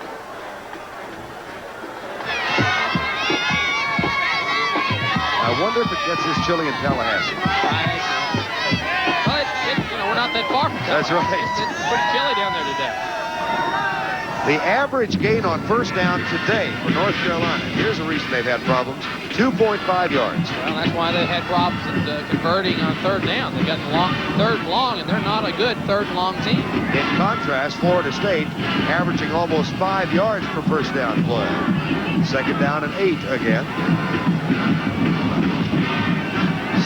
I wonder if it gets this chilly in Tallahassee. We're not that far from Tallahassee. That's right. It's pretty chilly down there today. The average gain on first down today for North Carolina, here's a reason they've had problems, 2.5 yards. Well, that's why they had problems at converting on third down. They've got third and long, and they're not a good third and long team. In contrast, Florida State averaging almost 5 yards per first down play. Second down and 8 again.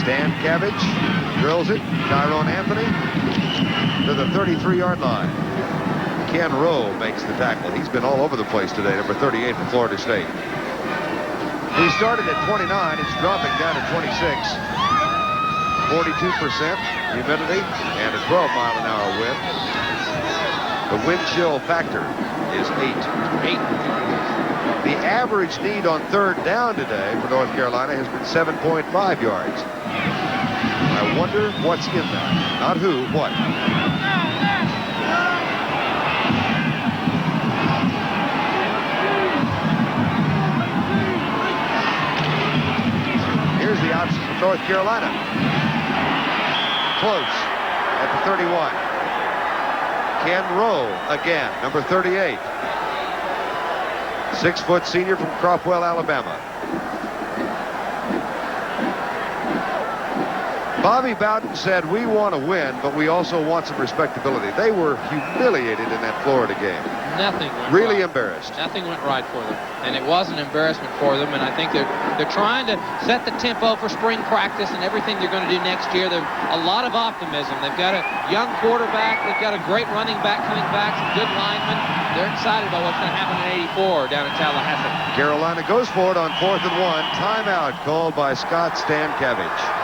Stankavich drills it. Tyrone Anthony to the 33-yard line. Ken Rowe makes the tackle. He's been all over the place today, number 38 for Florida State. He started at 29. It's dropping down to 26. 42% humidity and a 12-mile-an-hour wind. The wind chill factor is 8. The average need on third down today for North Carolina has been 7.5 yards. I wonder what's in that. Not who, what. Here's the option for North Carolina. Close at the 31. Ken Rowe again, number 38. 6-foot senior from Cropwell, Alabama. Bobby Bowden said, we want to win, but we also want some respectability. They were humiliated in that Florida game. Nothing went really right. Embarrassed. Nothing went right for them. And it was an embarrassment for them. And I think they're trying to set the tempo for spring practice and everything they're going to do next year. There's a lot of optimism. They've got a young quarterback. They've got a great running back coming back, some good linemen. They're excited about what's going to happen in 84 down in Tallahassee. Carolina goes for it on 4th and 1. Timeout called by Scott Stankevich.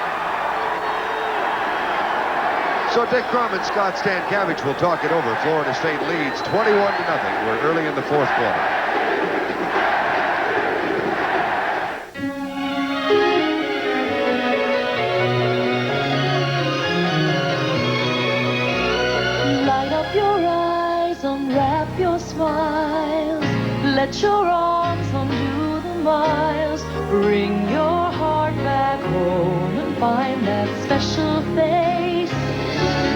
So Dick Crum and Scott Stankevich will talk it over. Florida State leads 21-0. We're early in the 4th quarter. Light up your eyes, unwrap your smiles. Let your arms undo the miles. Bring your heart back home and find that special face.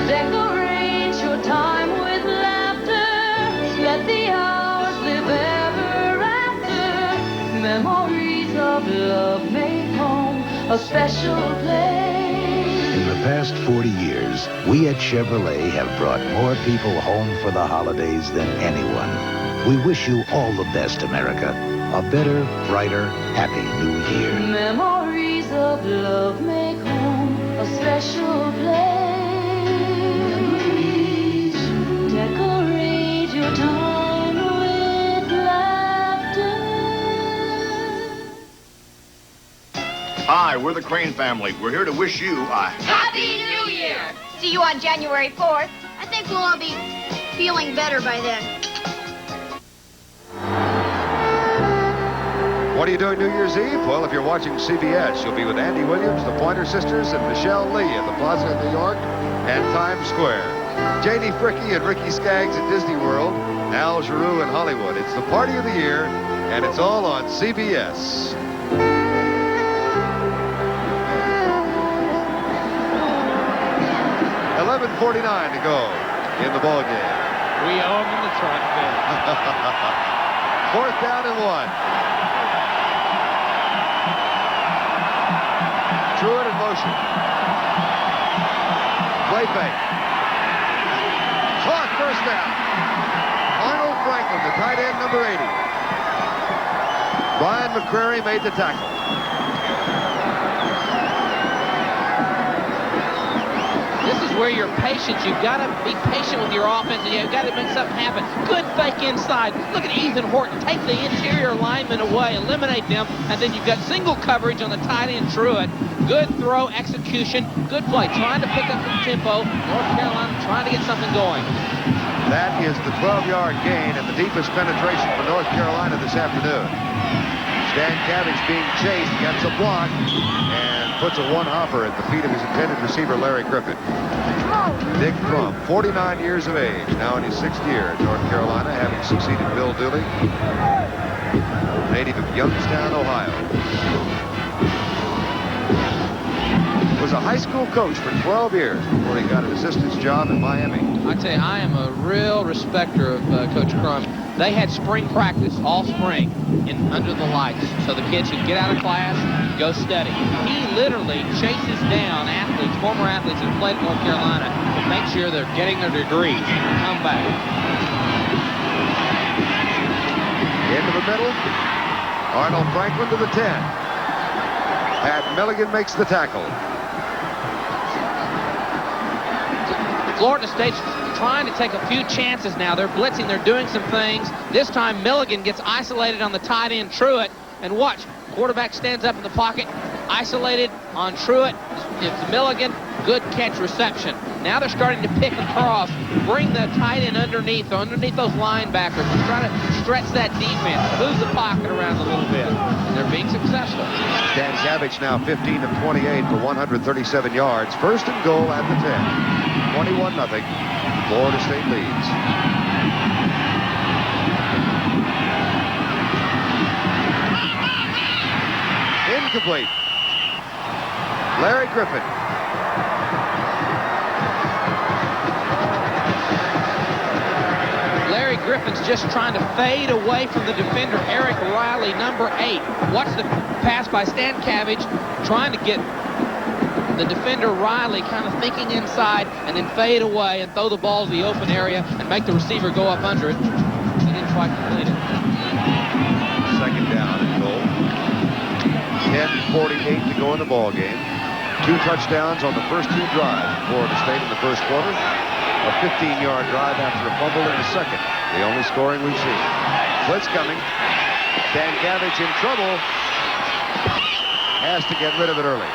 Decorate your time with laughter. Let the hours live ever after. Memories of love make home a special place. In the past 40 years, we at Chevrolet have brought more people home for the holidays than anyone. We wish you all the best, America. A better, brighter, happy new year. Memories of love make home a special place. Decorate your time with laughter. Hi, we're the Crane family. We're here to wish you a Happy New Year! See you on January 4th. I think we'll all be feeling better by then. What are you doing New Year's Eve? Well, if you're watching CBS, you'll be with Andy Williams, the Pointer Sisters, and Michelle Lee at the Plaza in New York and Times Square. Janie Fricke and Ricky Skaggs at Disney World, Al Giroux in Hollywood. It's the party of the year, and it's all on CBS. $11:49 to go in the ball game. We owe them in the truck bid. 4th down and 1. Truitt in motion. Play fake. Caught, first down. Arnold Franklin, the tight end, number 80. Brian McCrary made the tackle. This is where you're patient. You've got to be patient with your offense, and you've got to make something happen. Good fake inside. Look at Ethan Horton. Take the interior lineman away, eliminate them, and then you've got single coverage on the tight end Truitt. Good throw, execution, good play. Trying to pick up some tempo. North Carolina trying to get something going. That is the 12-yard gain and the deepest penetration for North Carolina this afternoon. Stankevich being chased, gets a block, and puts a one-hopper at the feet of his intended receiver, Larry Griffin. Dick Crum, 49 years of age, now in his 6th year at North Carolina, having succeeded Bill Dooley, native of Youngstown, Ohio. Was a high school coach for 12 years before he got an assistant's job in Miami. I tell you, I am a real respecter of Coach Crum. They had spring practice all spring under the lights, so the kids could get out of class, go study. He literally chases down athletes, former athletes that played at North Carolina, to make sure they're getting their degrees and come back. Into the middle. Arnold Franklin to the 10. Pat Milligan makes the tackle. Florida State's trying to take a few chances now. They're blitzing. They're doing some things. This time Milligan gets isolated on the tight end Truitt. And watch, quarterback stands up in the pocket, isolated on Truitt. It's Milligan. Good catch reception. Now they're starting to pick across, bring the tight end underneath those linebackers, and try to stretch that defense, move the pocket around a little bit. And they're being successful. Stankevich now 15 of 28 for 137 yards. First and goal at the 10. 21-0. Florida State leads. Incomplete. Larry Griffin. Larry Griffin's just trying to fade away from the defender, Eric Riley, number 8. Watch the pass by Stankevich, trying to get the defender Riley kind of thinking inside and then fade away and throw the ball to the open area and make the receiver go up under it. He didn't quite complete it. Second down and goal. 10:48 to go in the ball game. 2 touchdowns on the first 2 drives for Florida State in the first quarter. A 15-yard drive after a fumble in the second. The only scoring we've seen. Blitz coming. Dankavich in trouble. Has to get rid of it early.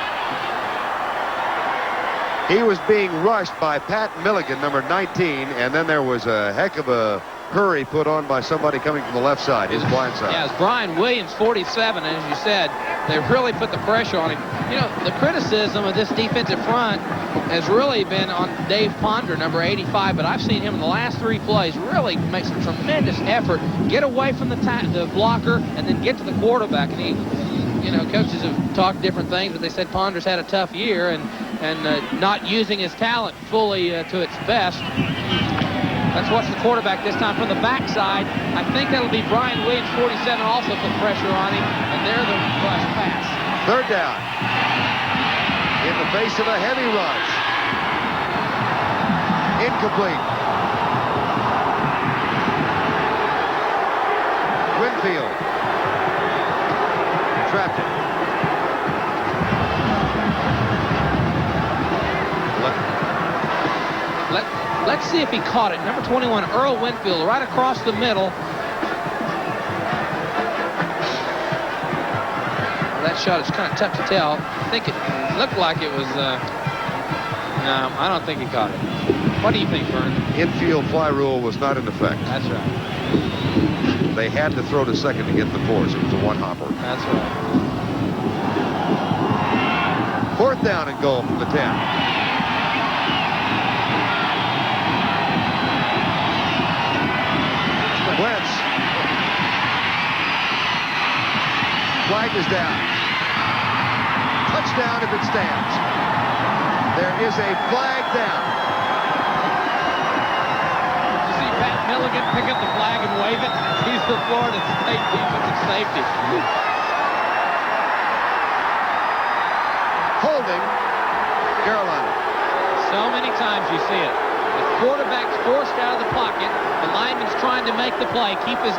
He was being rushed by Pat Milligan, number 19, and then there was a heck of a hurry put on by somebody coming from the left side, his blind side. Yeah, it's Brian Williams, 47, and as you said, they really put the pressure on him. You know, the criticism of this defensive front has really been on Dave Ponder, number 85, but I've seen him in the last 3 plays really make some tremendous effort, get away from the blocker, and then get to the quarterback. And he, you know, coaches have talked different things, but they said Ponder's had a tough year and not using his talent fully to its best. Let's watch the quarterback this time from the backside. I think that'll be Brian Williams, 47, also put pressure on him. And there the rush pass. Third down. In the face of a heavy rush. Incomplete. Winfield. Trapped it. Let's see if he caught it. Number 21, Earl Winfield, right across the middle. Well, that shot is kind of tough to tell. I think it looked like it was... no, I don't think he caught it. What do you think, Vern? Infield fly rule was not in effect. That's right. They had to throw to second to get the force. It was a one-hopper. That's right. 4th down and goal from the 10. Wentz. Flag is down. Touchdown if it stands. There is a flag down. Did you see Pat Milligan pick up the flag and wave it? He's the Florida State defensive safety. Holding Carolina. So many times you see it. The quarterback's forced out of the pocket. The lineman's trying to make the play, keep his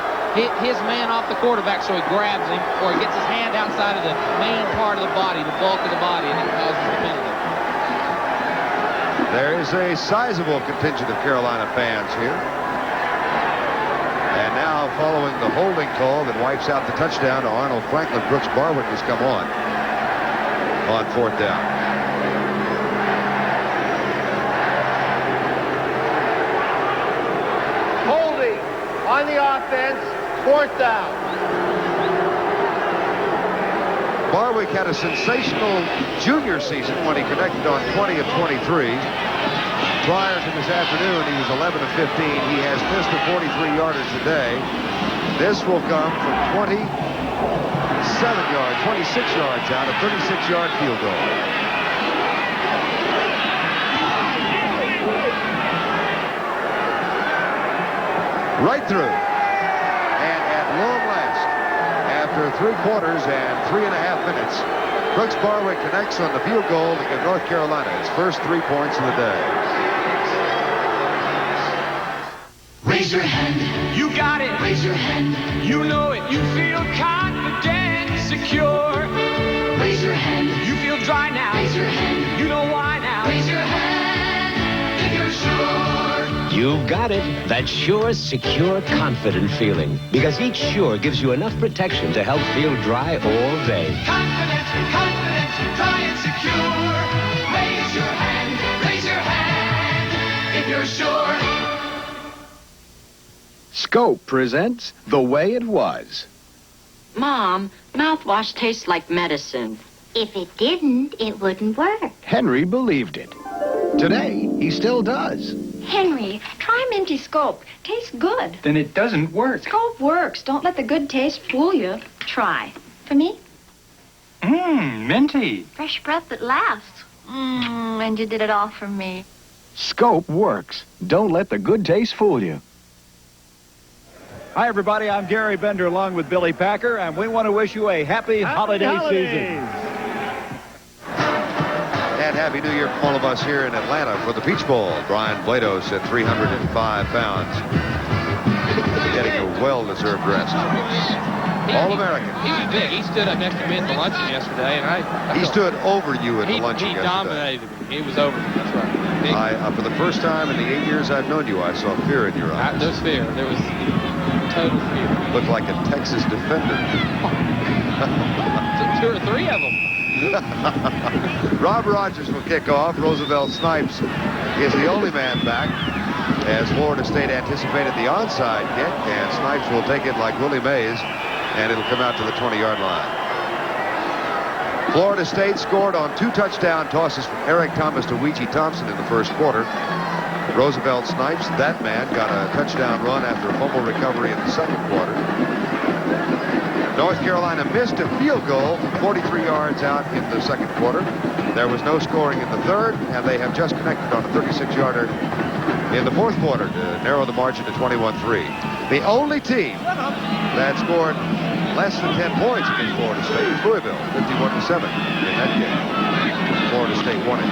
man off the quarterback so he grabs him, or he gets his hand outside of the main part of the body, the bulk of the body, and it causes the penalty. There is a sizable contingent of Carolina fans here. And now, following the holding call that wipes out the touchdown to Arnold Franklin, Brooks Barwick has come on 4th down. On the offense, 4th down. Barwick had a sensational junior season when he connected on 20 of 23. Prior to this afternoon, he was 11 of 15. He has missed a 43-yarder today. This will come from 26 yards out, a 36-yard field goal. Right through. And at long last, after 3 quarters and 3.5 minutes, Brooks Barwick connects on the field goal to give North Carolina its first 3 points of the day. Raise your hand. You got it. Raise your hand. You know it. You feel confident, secure. Raise your hand. You feel dry now. Raise your hand. You know why now. Raise your hand if you're sure. You've got it. That sure, secure, confident feeling. Because each Sure gives you enough protection to help feel dry all day. Confident, dry and secure. Raise your hand if you're sure. Scope presents The Way It Was. Mom, mouthwash tastes like medicine. If it didn't, it wouldn't work. Henry believed it. Today, he still does. Henry, try Minty Scope. Tastes good. Then it doesn't work. Scope works. Don't let the good taste fool you. Try. For me? Minty. Fresh breath that lasts. And you did it all for me. Scope works. Don't let the good taste fool you. Hi, everybody. I'm Gary Bender along with Billy Packer, and we want to wish you a happy holiday season. And Happy New Year from all of us here in Atlanta for the Peach Bowl. Brian Blados at 305 pounds. Getting a well-deserved rest. All-American. He was big. He stood up next to me at the luncheon yesterday, and He stood over you at the luncheon He yesterday. dominated me. He was over me. That's right. For the first time in the 8 years I've known you, I saw fear in your eyes. There's fear. There was total fear. Looked like a Texas defender. Two or three of them. Rob Rogers will kick off. Roosevelt Snipes is the only man back, as Florida State anticipated the onside kick, and Snipes will take it like Willie Mays, and it'll come out to the 20-yard line. Florida State scored on 2 touchdown tosses from Eric Thomas to Ouija Thompson in the first quarter. Roosevelt Snipes, that man, got a touchdown run after a fumble recovery in the second quarter. North Carolina missed a field goal from 43 yards out in the second quarter. There was no scoring in the third, and they have just connected on a 36-yarder in the fourth quarter to narrow the margin to 21-3. The only team that scored less than 10 points against Florida State is Louisville, 51-7 in that game. Florida State won it.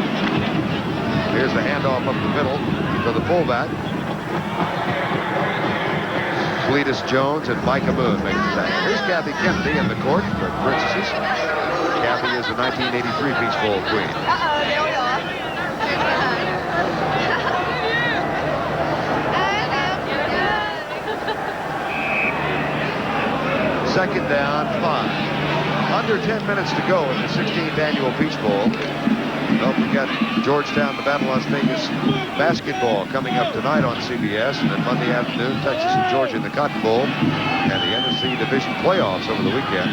Here's the handoff up the middle to the fullback. Cletus Jones and Micah Boone make the tackle. Here's Kathy Kennedy in the court for Princesses. Kathy is the 1983 Peach Bowl queen. There we are. Second down, 5. Under 10 minutes to go in the 16th annual Peach Bowl. Don't forget Georgetown, Nevada, Las Vegas basketball coming up tonight on CBS, and then Monday afternoon, Texas and Georgia in the Cotton Bowl, and the NFC Division playoffs over the weekend.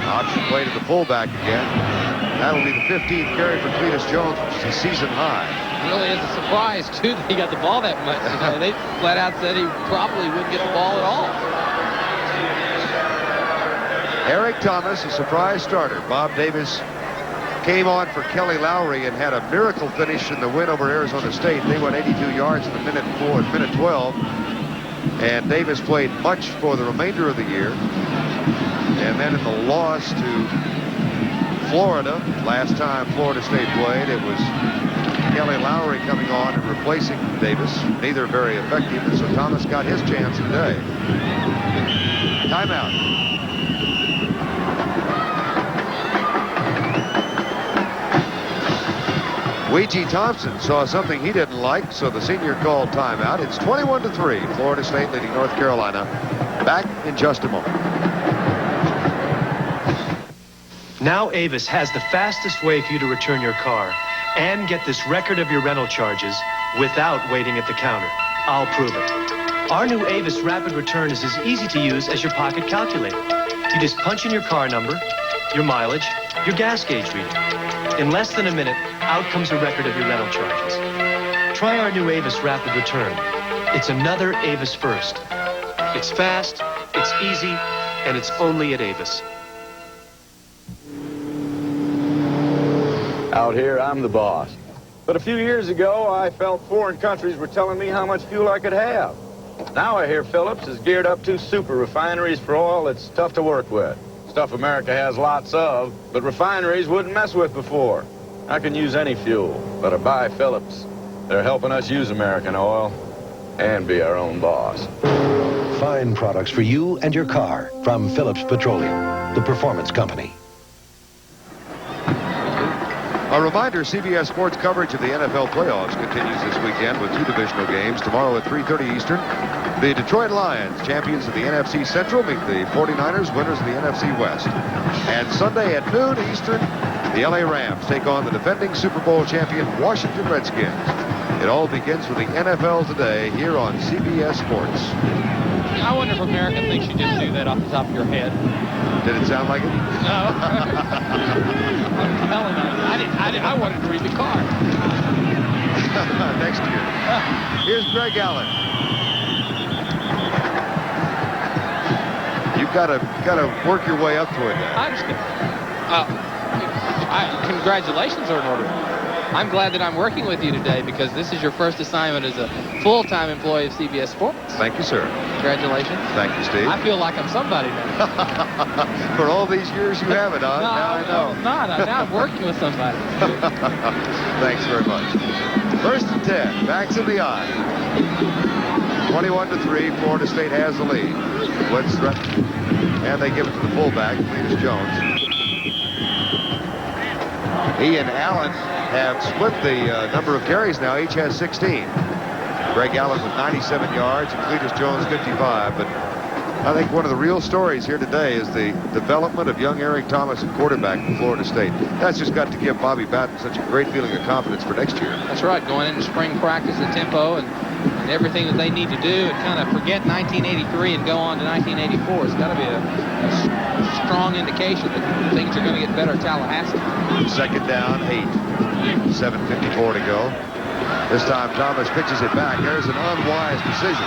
Option play to the fullback again. That'll be the 15th carry for Cletus Jones, which is a season high. It really is a surprise, too, that he got the ball that much. They flat out said he probably wouldn't get the ball at all. Eric Thomas, a surprise starter. Bob Davis came on for Kelly Lowry and had a miracle finish in the win over Arizona State. They went 82 yards in the minute 12. And Davis played much for the remainder of the year. And then in the loss to Florida, last time Florida State played, it was Kelly Lowry coming on and replacing Davis. Neither very effective, and so Thomas got his chance today. Timeout. Ouija Thompson saw something he didn't like, so the senior called timeout. It's 21-3. Florida State leading North Carolina. Back in just a moment. Now Avis has the fastest way for you to return your car and get this record of your rental charges without waiting at the counter. I'll prove it. Our new Avis Rapid Return is as easy to use as your pocket calculator. You just punch in your car number, your mileage, your gas gauge reading. In less than a minute, out comes a record of your rental charges. Try our new Avis Rapid Return. It's another Avis first. It's fast, it's easy, and it's only at Avis. Out here, I'm the boss. But a few years ago, I felt foreign countries were telling me how much fuel I could have. Now I hear Phillips has geared up 2 super refineries for oil that's tough to work with. Stuff America has lots of, but refineries wouldn't mess with before. I can use any fuel, but I buy Phillips. They're helping us use American oil and be our own boss. Fine products for you and your car from Phillips Petroleum, the performance company. A reminder, CBS Sports coverage of the NFL playoffs continues this weekend with 2 divisional games. Tomorrow at 3:30 Eastern, the Detroit Lions, champions of the NFC Central, meet the 49ers, winners of the NFC West. And Sunday at noon Eastern, the LA Rams take on the defending Super Bowl champion Washington Redskins. It all begins with the NFL today here on CBS Sports. I wonder if America thinks you just do that off the top of your head. Did it sound like it? No. I'm telling you, I wanted to read the card. Next year. Here's Greg Allen. You've got to work your way up toward that. I understand. Congratulations are in order. I'm glad that I'm working with you today because this is your first assignment as a full-time employee of CBS Sports. Thank you, sir. Congratulations. Thank you, Steve. I feel like I'm somebody now. For all these years you haven't, huh? No, Now I know. I'm not. Now I'm working with somebody. Thanks very much. First and 10. Backs in the eye. 21-3. Florida State has the lead. Blitz threat. And they give it to the fullback, Cletus Jones. He and Allen have split the number of carries now. Each has 16. Greg Allen with 97 yards and Cletus Jones 55. But I think one of the real stories here today is the development of young Eric Thomas at quarterback for Florida State. That's just got to give Bobby Batten such a great feeling of confidence for next year. That's right. Going into spring practice, the tempo and everything that they need to do and kind of forget 1983 and go on to 1984. It's got to be a strong indication that things are going to get better at Tallahassee. Second down, 8. 7:54 to go. This time Thomas pitches it back. There's an unwise decision.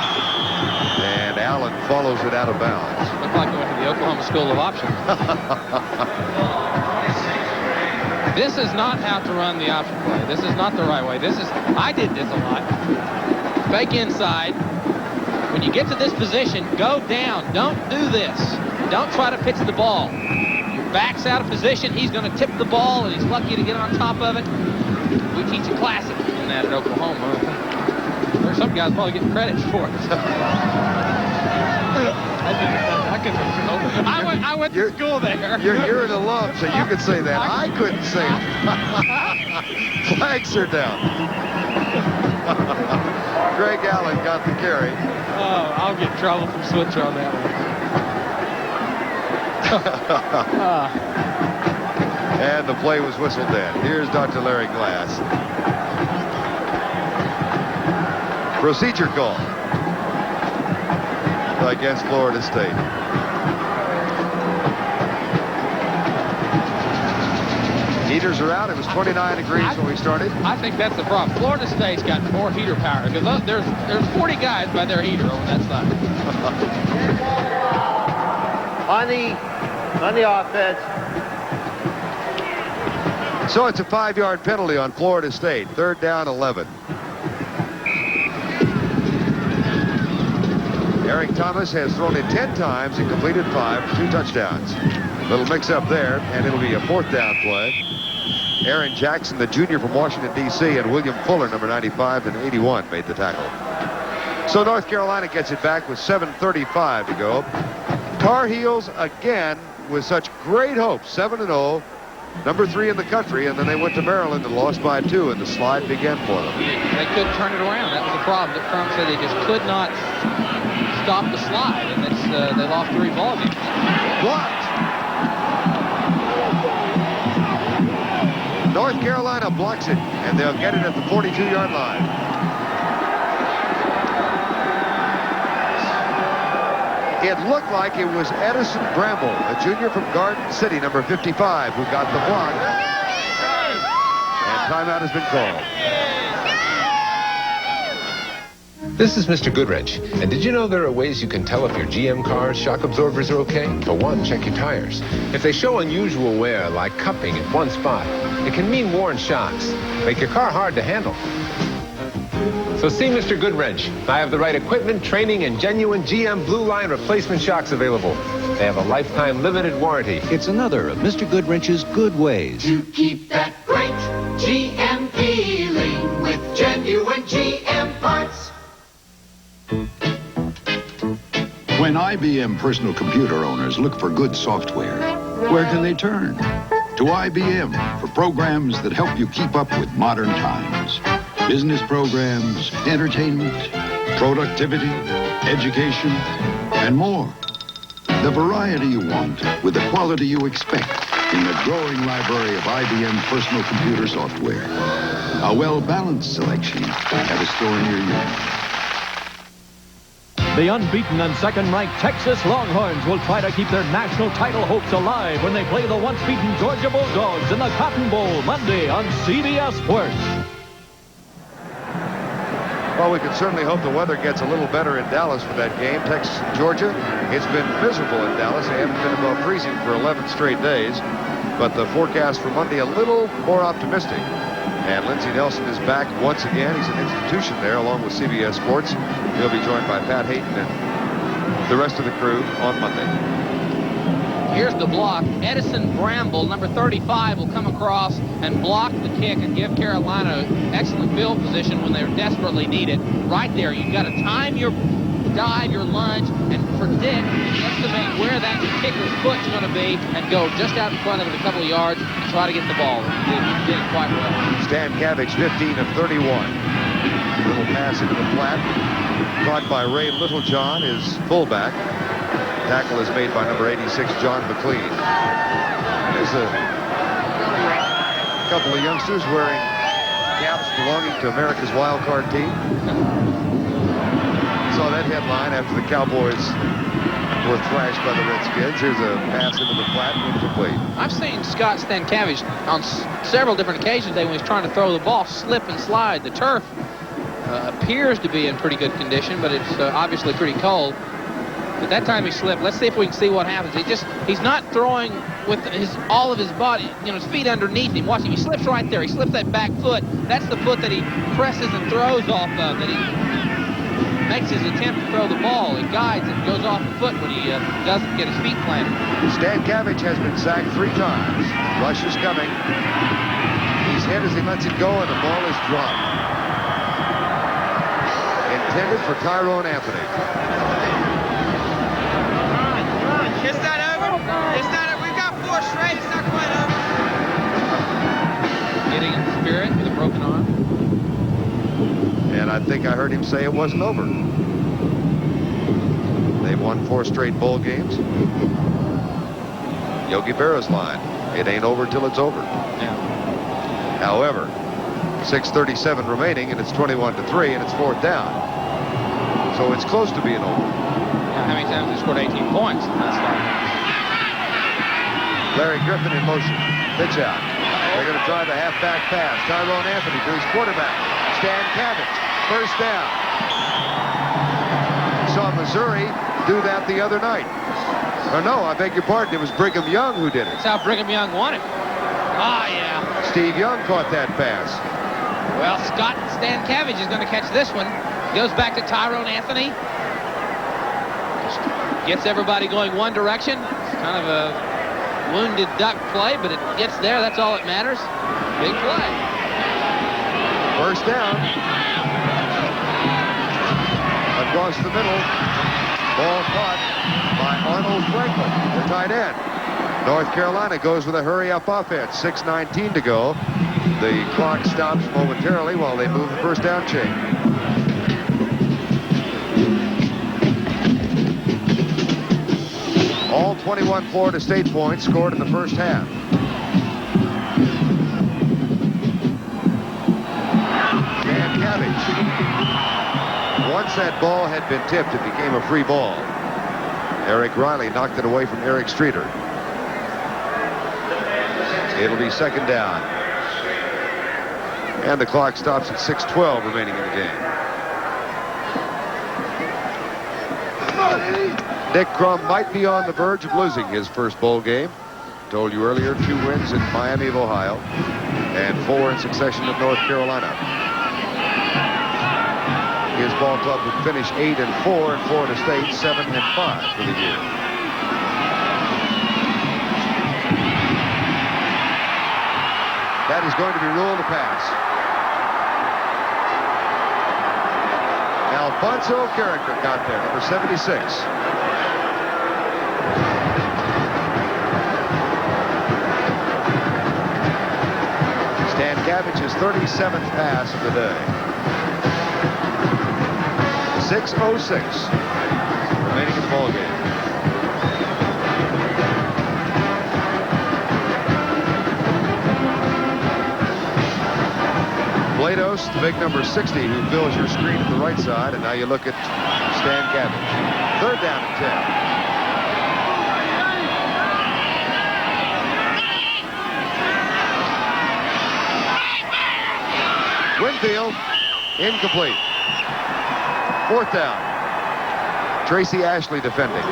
And Allen follows it out of bounds. Looks like going to the Oklahoma School of Options. This is not how to run the option play. This is not the right way. I did this a lot. Fake inside. When you get to this position, go down. Don't do this. Don't try to pitch the ball. Your back's out of position. He's going to tip the ball, and he's lucky to get on top of it. We teach a classic in that at Oklahoma. There's some guys probably getting credit for it. I went to school there. You're an alum, so you could say that. I couldn't say it. Flags are down. Greg Allen got the carry. Oh, I'll get in trouble from Switzer on that one. And the play was whistled in. Here's Dr. Larry Glass. Procedure call against Florida State. Heaters are out. It was 29 degrees when we started. I think that's the problem. Florida State's got more heater power because there's 40 guys by their heater on that side. On the offense. So it's a 5-yard penalty on Florida State. 3rd down, 11. Eric Thomas has thrown it 10 times and completed 5 for 2 touchdowns. Little mix-up there, and it'll be a 4th down play. Aaron Jackson, the junior from Washington, D.C., and William Fuller, number 95 and 81, made the tackle. So North Carolina gets it back with 7:35 to go. Tar Heels again with such great hope, 7-0, number 3 in the country, and then they went to Maryland and lost by 2, and the slide began for them. They couldn't turn it around. That was the problem. Dick Crum said they just could not stop the slide, and they lost 3 ball games. Blocked. North Carolina blocks it, and they'll get it at the 42-yard line. It looked like it was Edison Bramble, a junior from Garden City, number 55, who got the block. And timeout has been called. This is Mr. Goodrich, and did you know there are ways you can tell if your GM car's shock absorbers are okay? For one, check your tires. If they show unusual wear, like cupping at one spot, it can mean worn shocks. Make your car hard to handle. So see Mr. Goodwrench. I have the right equipment, training, and genuine GM Blue Line replacement shocks available. They have a lifetime limited warranty. It's another of Mr. Goodwrench's good ways. To keep that great GM feeling with genuine GM parts. When IBM personal computer owners look for good software, where can they turn? To IBM for programs that help you keep up with modern times. Business programs, entertainment, productivity, education, and more. The variety you want with the quality you expect in the growing library of IBM personal computer software. A well-balanced selection at a store near you. The unbeaten and second-ranked Texas Longhorns will try to keep their national title hopes alive when they play the once-beaten Georgia Bulldogs in the Cotton Bowl Monday on CBS Sports. Well, we can certainly hope the weather gets a little better in Dallas for that game. Texas and Georgia, it's been miserable in Dallas. They haven't been above freezing for 11 straight days. But the forecast for Monday a little more optimistic. And Lindsey Nelson is back once again. He's an institution there along with CBS Sports. He'll be joined by Pat Hayden and the rest of the crew on Monday. Here's the block. Edison Bramble, number 35, will come across and block the kick and give Carolina excellent field position when they're desperately needed. Right there, you've got to time your dive, your lunge, and predict, estimate where that kicker's foot's going to be and go just out in front of it a couple of yards and try to get the ball. He did it quite well. Stan Cabbage, 15 of 31. Little pass into the flat. Caught by Ray Littlejohn, his fullback. Tackle is made by number 86, John McLean. There's a couple of youngsters wearing caps belonging to America's wild card team. Saw that headline after the Cowboys were thrashed by the Redskins. Here's a pass into the flat, incomplete. I've seen Scott Stankevich on several different occasions when he's trying to throw the ball, slip and slide. The turf appears to be in pretty good condition, but it's obviously pretty cold. But that time he slipped. Let's see if we can see what happens. He's not throwing with all of his body, his feet underneath him. Watch him. He slips right there. He slips that back foot. That's the foot that he presses and throws off of, that he makes his attempt to throw the ball. He guides and goes off the foot when he doesn't get his feet planted. Stan Cabbage has been sacked 3 times. Rush is coming. He's hit as he lets it go, and the ball is dropped. Intended for Tyrone Anthony. It's not over. It's not over. We've got 4 straight. It's not quite over. Getting in the spirit with a broken arm. And I think I heard him say it wasn't over. They've won 4 straight bowl games. Yogi Berra's line. It ain't over till it's over. Yeah. However, 6:37 remaining, and it's 21-3, and it's 4th down. So it's close to being over. How many times they scored 18 points in that start? Larry Griffin in motion. Pitch out. They're going to try the halfback pass. Tyrone Anthony to his quarterback. Stan Cabbage. First down. Saw Missouri do that the other night. Or no, I beg your pardon. It was Brigham Young who did it. That's how Brigham Young won it. Ah, yeah. Steve Young caught that pass. Well, Scott Stankevich is going to catch this one. Goes back to Tyrone Anthony. Gets everybody going one direction. It's kind of a wounded duck play, but it gets there. That's all that matters. Big play. First down. Across the middle. Ball caught by Arnold Franklin, the tight end. North Carolina goes with a hurry-up offense. 6:19 to go. The clock stops momentarily while they move the first down chain. All 21 Florida State points scored in the first half. Stan Cabbage. Once that ball had been tipped, it became a free ball. Eric Riley knocked it away from Eric Streeter. It'll be 2nd down. And the clock stops at 6:12 remaining in the game. Nick Crum might be on the verge of losing his first bowl game. Told you earlier, 2 wins in Miami of Ohio and 4 in succession at North Carolina. His ball club would finish 8-4 and Florida State 7-5 for the year. That is going to be ruled a pass. Alfonso Carricker got there, number 76. Stan Cabbage's 37th pass of the day. 6:06 remaining in the ball game. Blados, the big number 60, who fills your screen at the right side, and now you look at Stan Cabbage. 3rd down and 10. Winfield, incomplete. 4th down. Tracy Ashley defending.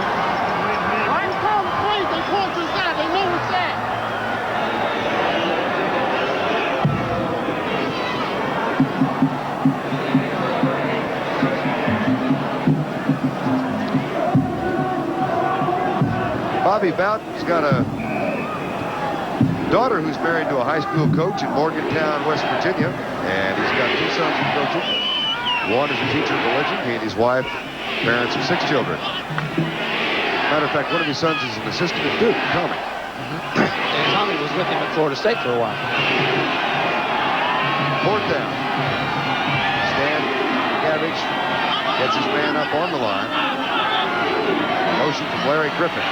Bobby Bowden's got a daughter who's married to a high school coach in Morgantown, West Virginia, and he's got 2 sons in coaching. One is a teacher of religion. He and his wife, parents of 6 children. Matter of fact, one of his sons is an assistant at Duke, Tommy. And Tommy was with him at Florida State for a while. 4th down. Stan Gavage gets his man up on the line. Motion from Larry Griffin.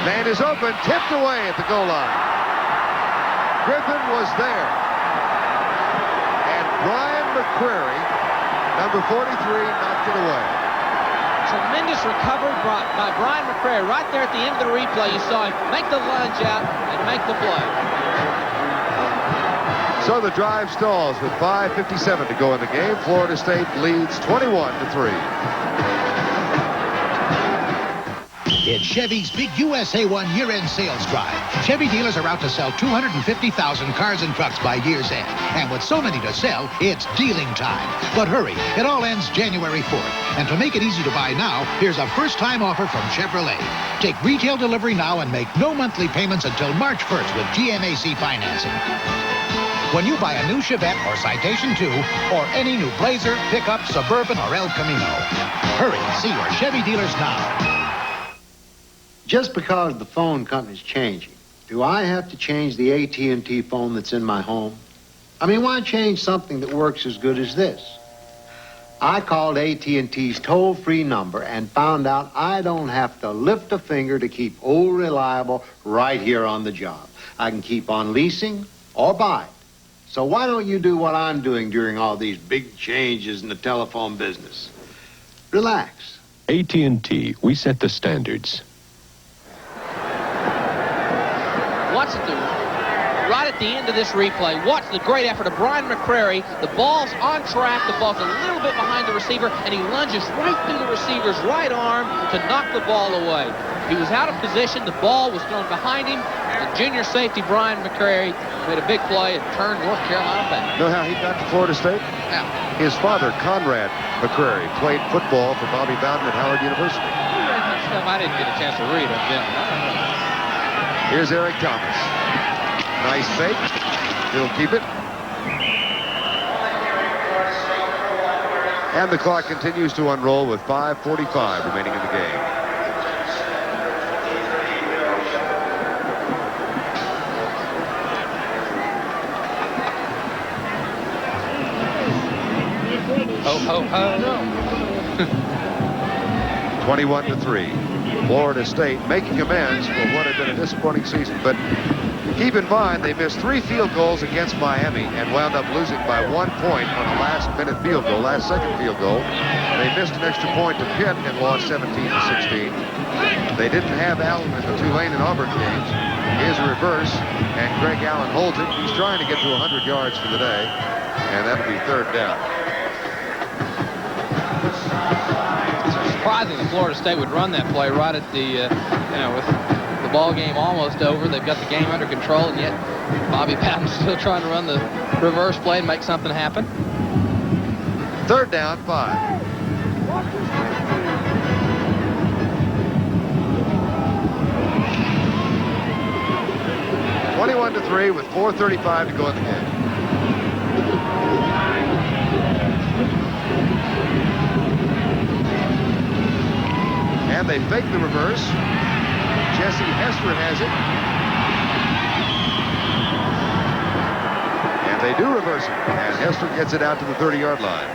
Man is open, tipped away at the goal line. Griffin was there. And Brian McCrary, number 43, knocked it away. Tremendous recovery by Brian McCrary. Right there at the end of the replay, you saw him make the lunge out and make the play. So the drive stalls with 5:57 to go in the game. Florida State leads 21-3. It's Chevy's big USA1 year-end sales drive. Chevy dealers are out to sell 250,000 cars and trucks by year's end. And with so many to sell, it's dealing time. But hurry, it all ends January 4th. And to make it easy to buy now, here's a first-time offer from Chevrolet. Take retail delivery now and make no monthly payments until March 1st with GMAC financing. When you buy a new Chevette or Citation 2, or any new Blazer, pickup, Suburban, or El Camino. Hurry, see your Chevy dealers now. Just because the phone company's changing, do I have to change the AT&T phone that's in my home? I mean, why change something that works as good as this? I called AT&T's toll-free number and found out I don't have to lift a finger to keep old reliable right here on the job. I can keep on leasing or buy it. So why don't you do what I'm doing during all these big changes in the telephone business? Relax. AT&T, we set the standards. Watch it right at the end of this replay. Watch the great effort of Brian McCrary. The ball's on track. The ball's a little bit behind the receiver, and he lunges right through the receiver's right arm to knock the ball away. He was out of position. The ball was thrown behind him. The junior safety, Brian McCrary, made a big play and turned North Carolina back. Know how he got to Florida State? How? His father, Conrad McCrary, played football for Bobby Bowden at Howard University. Stuff I didn't get a chance to read, evidently. Here's Eric Thomas. Nice fake. He'll keep it. And the clock continues to unroll with 5:45 remaining in the game. Ho, ho, ho. 21-3. Florida State making amends for what had been a disappointing season. But keep in mind, they missed 3 field goals against Miami and wound up losing by 1 point on a last-minute field goal, last-second field goal. They missed an extra point to Pitt and lost 17-16. They didn't have Allen in the Tulane and Auburn games. Here's a reverse, and Greg Allen holds it. He's trying to get to 100 yards for the day, and that'll be 3rd down. Surprising that Florida State would run that play right at the, with the ball game almost over. They've got the game under control, and yet Bobby Bowden's still trying to run the reverse play and make something happen. 3rd down, 5. (21-3) with 4:35 to go in the game. And they fake the reverse. Jesse Hester has it. And they do reverse it. And Hester gets it out to the 30-yard line.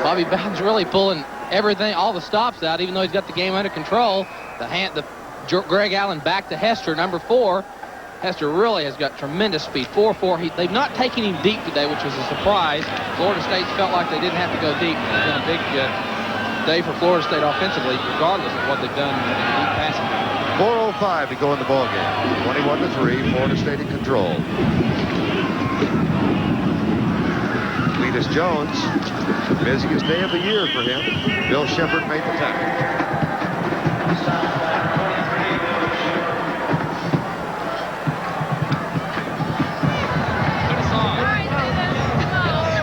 Bobby Bowden's really pulling everything, all the stops out, even though he's got the game under control. Greg Allen back to Hester, number 4. Hester really has got tremendous speed. 4-4. They've not taken him deep today, which was a surprise. Florida State felt like they didn't have to go deep. It's been a big day for Florida State offensively, regardless of what they've done in deep passing. 4:05 to go in the ball game. 21-3. Florida State in control. Cletus Jones, busiest day of the year for him. Bill Shepard made the tackle.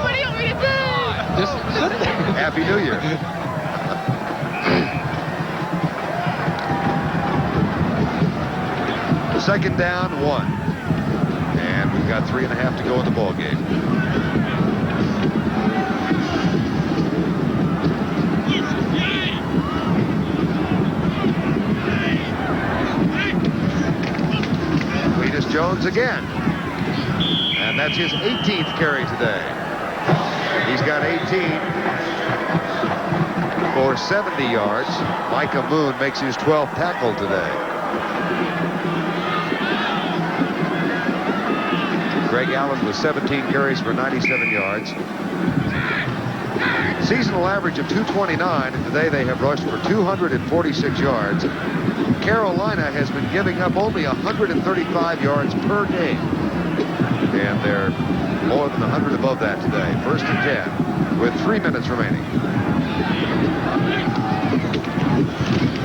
What do you want me to do? Happy New Year. Second down, 1. And we've got 3.5 to go in the ball game. Cletus Jones again. And that's his 18th carry today. He's got 18 for 70 yards. Micah Moon makes his 12th tackle today. Greg Allen with 17 carries for 97 yards. Seasonal average of 229, and today they have rushed for 246 yards. Carolina has been giving up only 135 yards per game. And they're more than 100 above that today. First and 10 with 3 minutes remaining.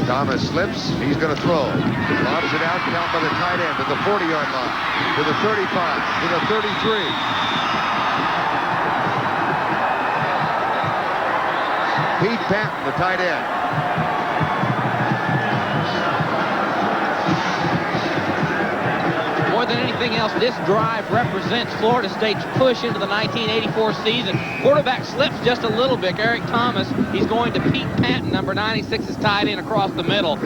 Thomas slips. He's going to throw. Lobs it out down by the tight end to the 40-yard line, to the 35, to the 33. Pete Patton, the tight end. More than anything else, this drive represents Florida State's push into the 1984 season. Quarterback slips just a little bit. Eric Thomas, he's going to Pete Patton, number 96's tight end across the middle.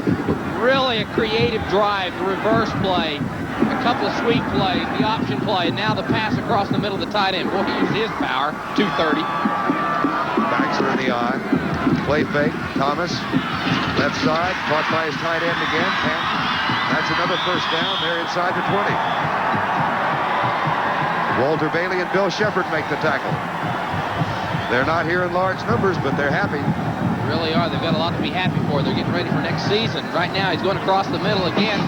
Really a creative drive, the reverse play, a couple of sweep plays, the option play, and now the pass across the middle of the tight end. Boy, he used his power, 230. Backs are in the eye. Play fake, Thomas, left side, caught by his tight end again. Patton. That's another first down. They're inside the 20. Walter Bailey and Bill Shepard make the tackle. They're not here in large numbers, but they're happy. Really are. They've got a lot to be happy for. They're getting ready for next season. Right now, he's going across the middle again.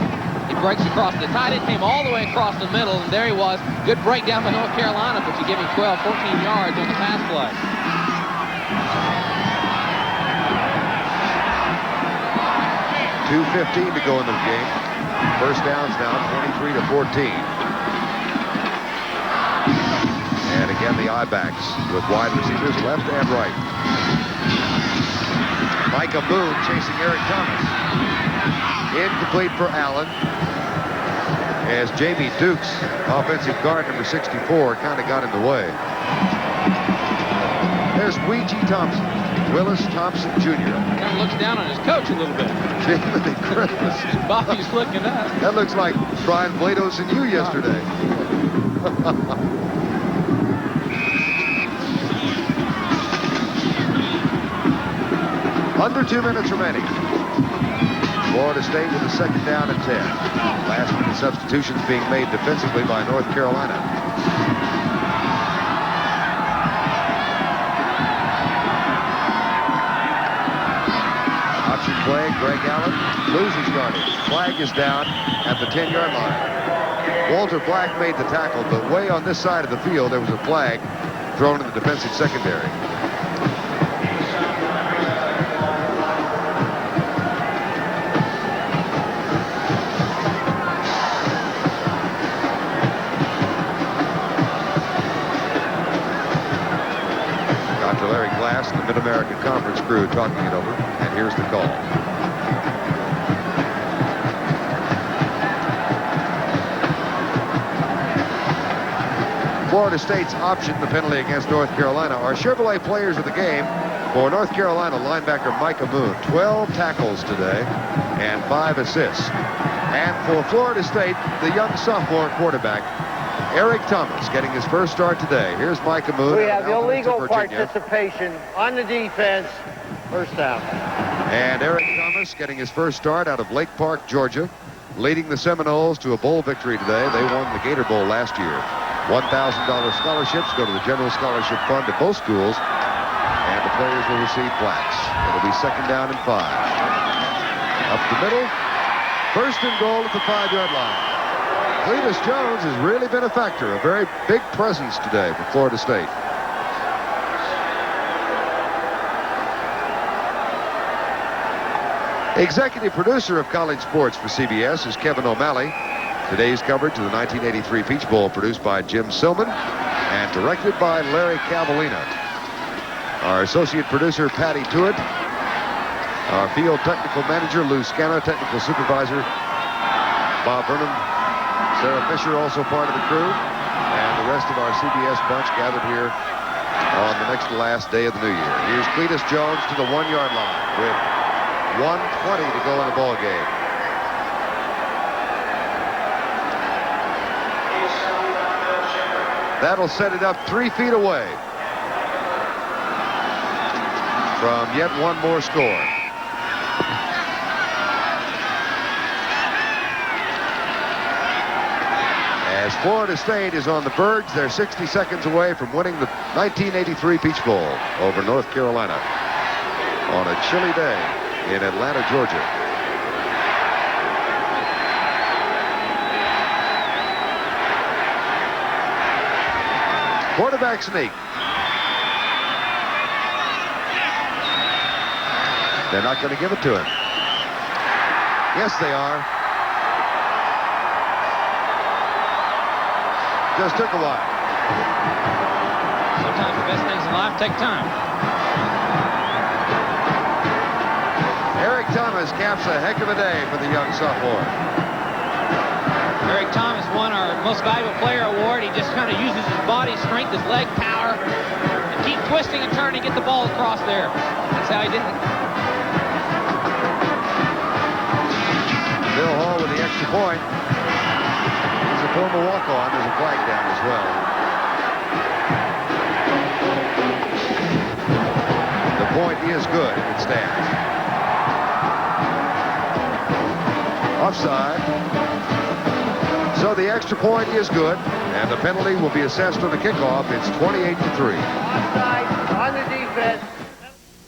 He breaks across. The tight end came all the way across the middle, and there he was. Good breakdown by North Carolina, but you give him 12, 14 yards on the pass play. .215 to go in the game. First down's now 23 to 14. And again, the I-backs with wide receivers left and right. Micah Boone chasing Eric Thomas. Incomplete for Allen. As Jamie Dukes, offensive guard number 64, kind of got in the way. There's Ouija Thompson. Willis Thompson Jr. Kind of looks down on his coach a little bit. Jiminy Christmas. Bobby's looking up. That looks like Brian Blados and you yesterday. Under 2 minutes remaining. Florida State with a second down and 10. Last minute substitutions being made defensively by North Carolina. Play, Greg Allen loses yardage. Flag is down at the 10-yard line. Walter Black made the tackle, but way on this side of the field, there was a flag thrown in the defensive secondary. Dr. Larry Glass and the Mid-American Conference crew talking it over. And here's the call. Florida State's option the penalty against North Carolina. Our Chevrolet players of the game for North Carolina linebacker Micah Moon. 12 tackles today and 5 assists. And for Florida State, the young sophomore quarterback, Eric Thomas, getting his first start today. Here's Micah Moon. We have illegal participation on the defense. First down. And Eric Thomas getting his first start out of Lake Park, Georgia, leading the Seminoles to a bowl victory today. They won the Gator Bowl last year. $1,000 scholarships go to the General Scholarship Fund at both schools, and the players will receive plaques. It'll be second down and 5. Up the middle, first and goal at the 5-yard line. Cletus Jones has really been a factor, a very big presence today for Florida State. Executive producer of college sports for CBS is Kevin O'Malley. Today's coverage of the 1983 Peach Bowl produced by Jim Silman and directed by Larry Cavallina. Our associate producer, Patty Tewitt. Our field technical manager, Lou Scanner. Technical supervisor, Bob Burnham. Sarah Fisher, also part of the crew. And the rest of our CBS bunch gathered here on the next to last day of the new year. Here's Cletus Jones to the 1-yard line with 1:20 to go in the ball game. That'll set it up 3 feet away from yet one more score. As Florida State is on the verge, they're 60 seconds away from winning the 1983 Peach Bowl over North Carolina on a chilly day in Atlanta, Georgia. Quarterback sneak. They're not going to give it to him. Yes, they are. Just took a while. Sometimes the best things in life take time. Eric Thomas caps a heck of a day for the young sophomore. Eric Thomas won our Most Valuable Player Award. He just kind of uses his body strength, his leg power, and keep twisting and turning to get the ball across there. That's how he did it. Bill Hall with the extra point. He's a former walk-on. There's a flag down as well. The point is good if it stands. Offside. So the extra point is good, and the penalty will be assessed on the kickoff. It's 28-3. Offside on the defense.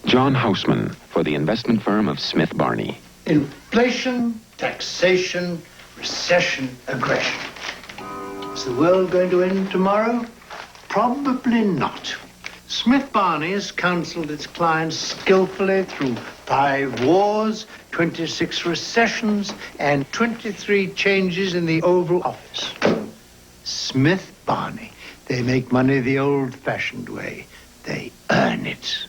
John Houseman for the investment firm of Smith Barney. Inflation, taxation, recession, aggression. Is the world going to end tomorrow? Probably not. Smith Barney has counseled its clients skillfully through 5 wars, 26 recessions, and 23 changes in the Oval Office. Smith Barney. They make money the old-fashioned way. They earn it.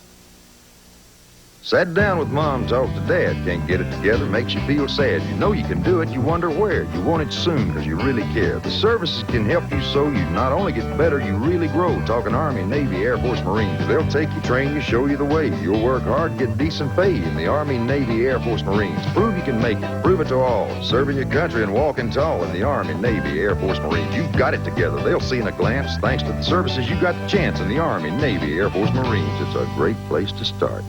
Sat down with mom, talked to dad. Can't get it together, makes you feel sad. You know you can do it, you wonder where. You want it soon because you really care. The services can help you so you not only get better, you really grow. Talking Army, Navy, Air Force, Marines. They'll take you, train you, show you the way. You'll work hard, get decent pay in the Army, Navy, Air Force, Marines. Prove you can make it. Prove it to all. Serving your country and walking tall in the Army, Navy, Air Force, Marines. You've got it together. They'll see in a glance. Thanks to the services, you got the chance in the Army, Navy, Air Force, Marines. It's a great place to start.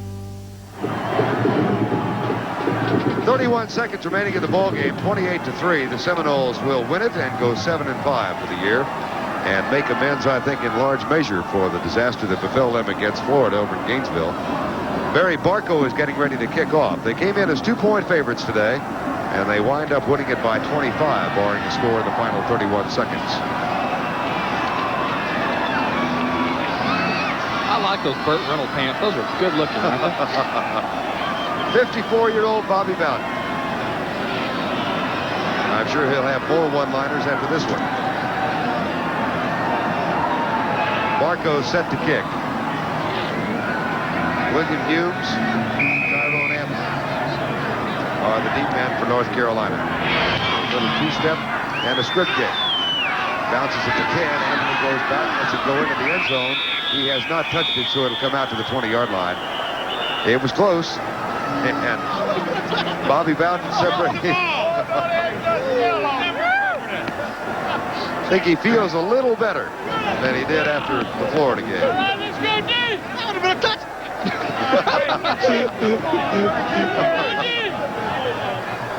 31 seconds remaining in the ball game. 28-3. The Seminoles will win it and go 7-5 for the year, and make amends, I think, in large measure for the disaster that befell them against Florida over in Gainesville. Barry Barco is getting ready to kick off. They came in as 2-point favorites today, and they wind up winning it by 25, barring a score in the final 31 seconds. I like those Burt Reynolds pants. Those are good looking, aren't they? 54-year-old Bobby Bowden. I'm sure he'll have more one-liners after this one. Barco set to kick. William Humes, Tyrone Amber are the deep men for North Carolina. A little two-step and a script kick. Bounces at the 10. Anthony goes back, lets it go into the end zone. He has not touched it, so it'll come out to the 20-yard line. It was close. And Bobby Bowden separated. I think he feels a little better than he did after the Florida game. That would have been a touch.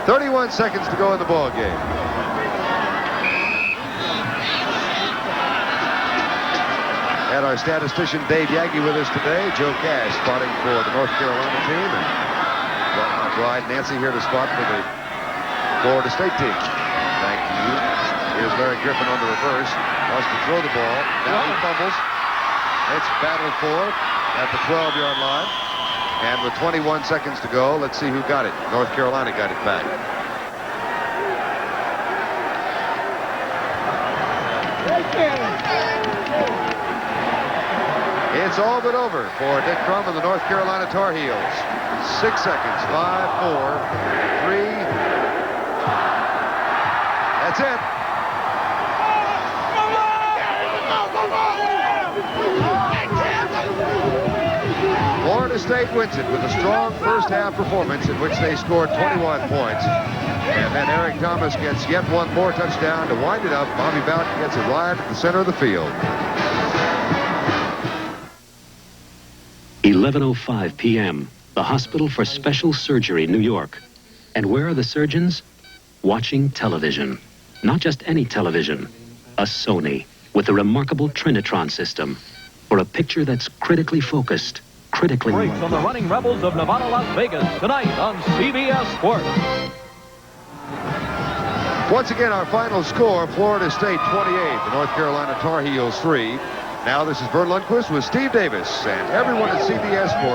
31 seconds to go in the ball game. Had our statistician Dave Yaggy with us today. Joe Cash spotting for the North Carolina team, and brought my bride Nancy here to spot for the Florida State team. Thank you. Here's Larry Griffin on the reverse. Wants to throw the ball. Now he fumbles. It's battled for at the 12-yard line. And with 21 seconds to go, let's see who got it. North Carolina got it back. It's all but over for Dick Crum and the North Carolina Tar Heels. 6 seconds. 5, 4, 3. That's it. Florida State wins it with a strong first half performance in which they scored 21 points. And then Eric Thomas gets yet one more touchdown to wind it up. Bobby Bowden gets it right at the center of the field. 11:05 p.m. The Hospital for Special Surgery, New York. And where are the surgeons? Watching television. Not just any television. A Sony with a remarkable Trinitron system for a picture that's critically focused. Critically. Brakes on the running Rebels of Nevada, Las Vegas tonight on CBS Sports. Once again, our final score, Florida State 28, the North Carolina Tar Heels 3. Now this is Vern Lundquist with Steve Davis and everyone at CBS Sports.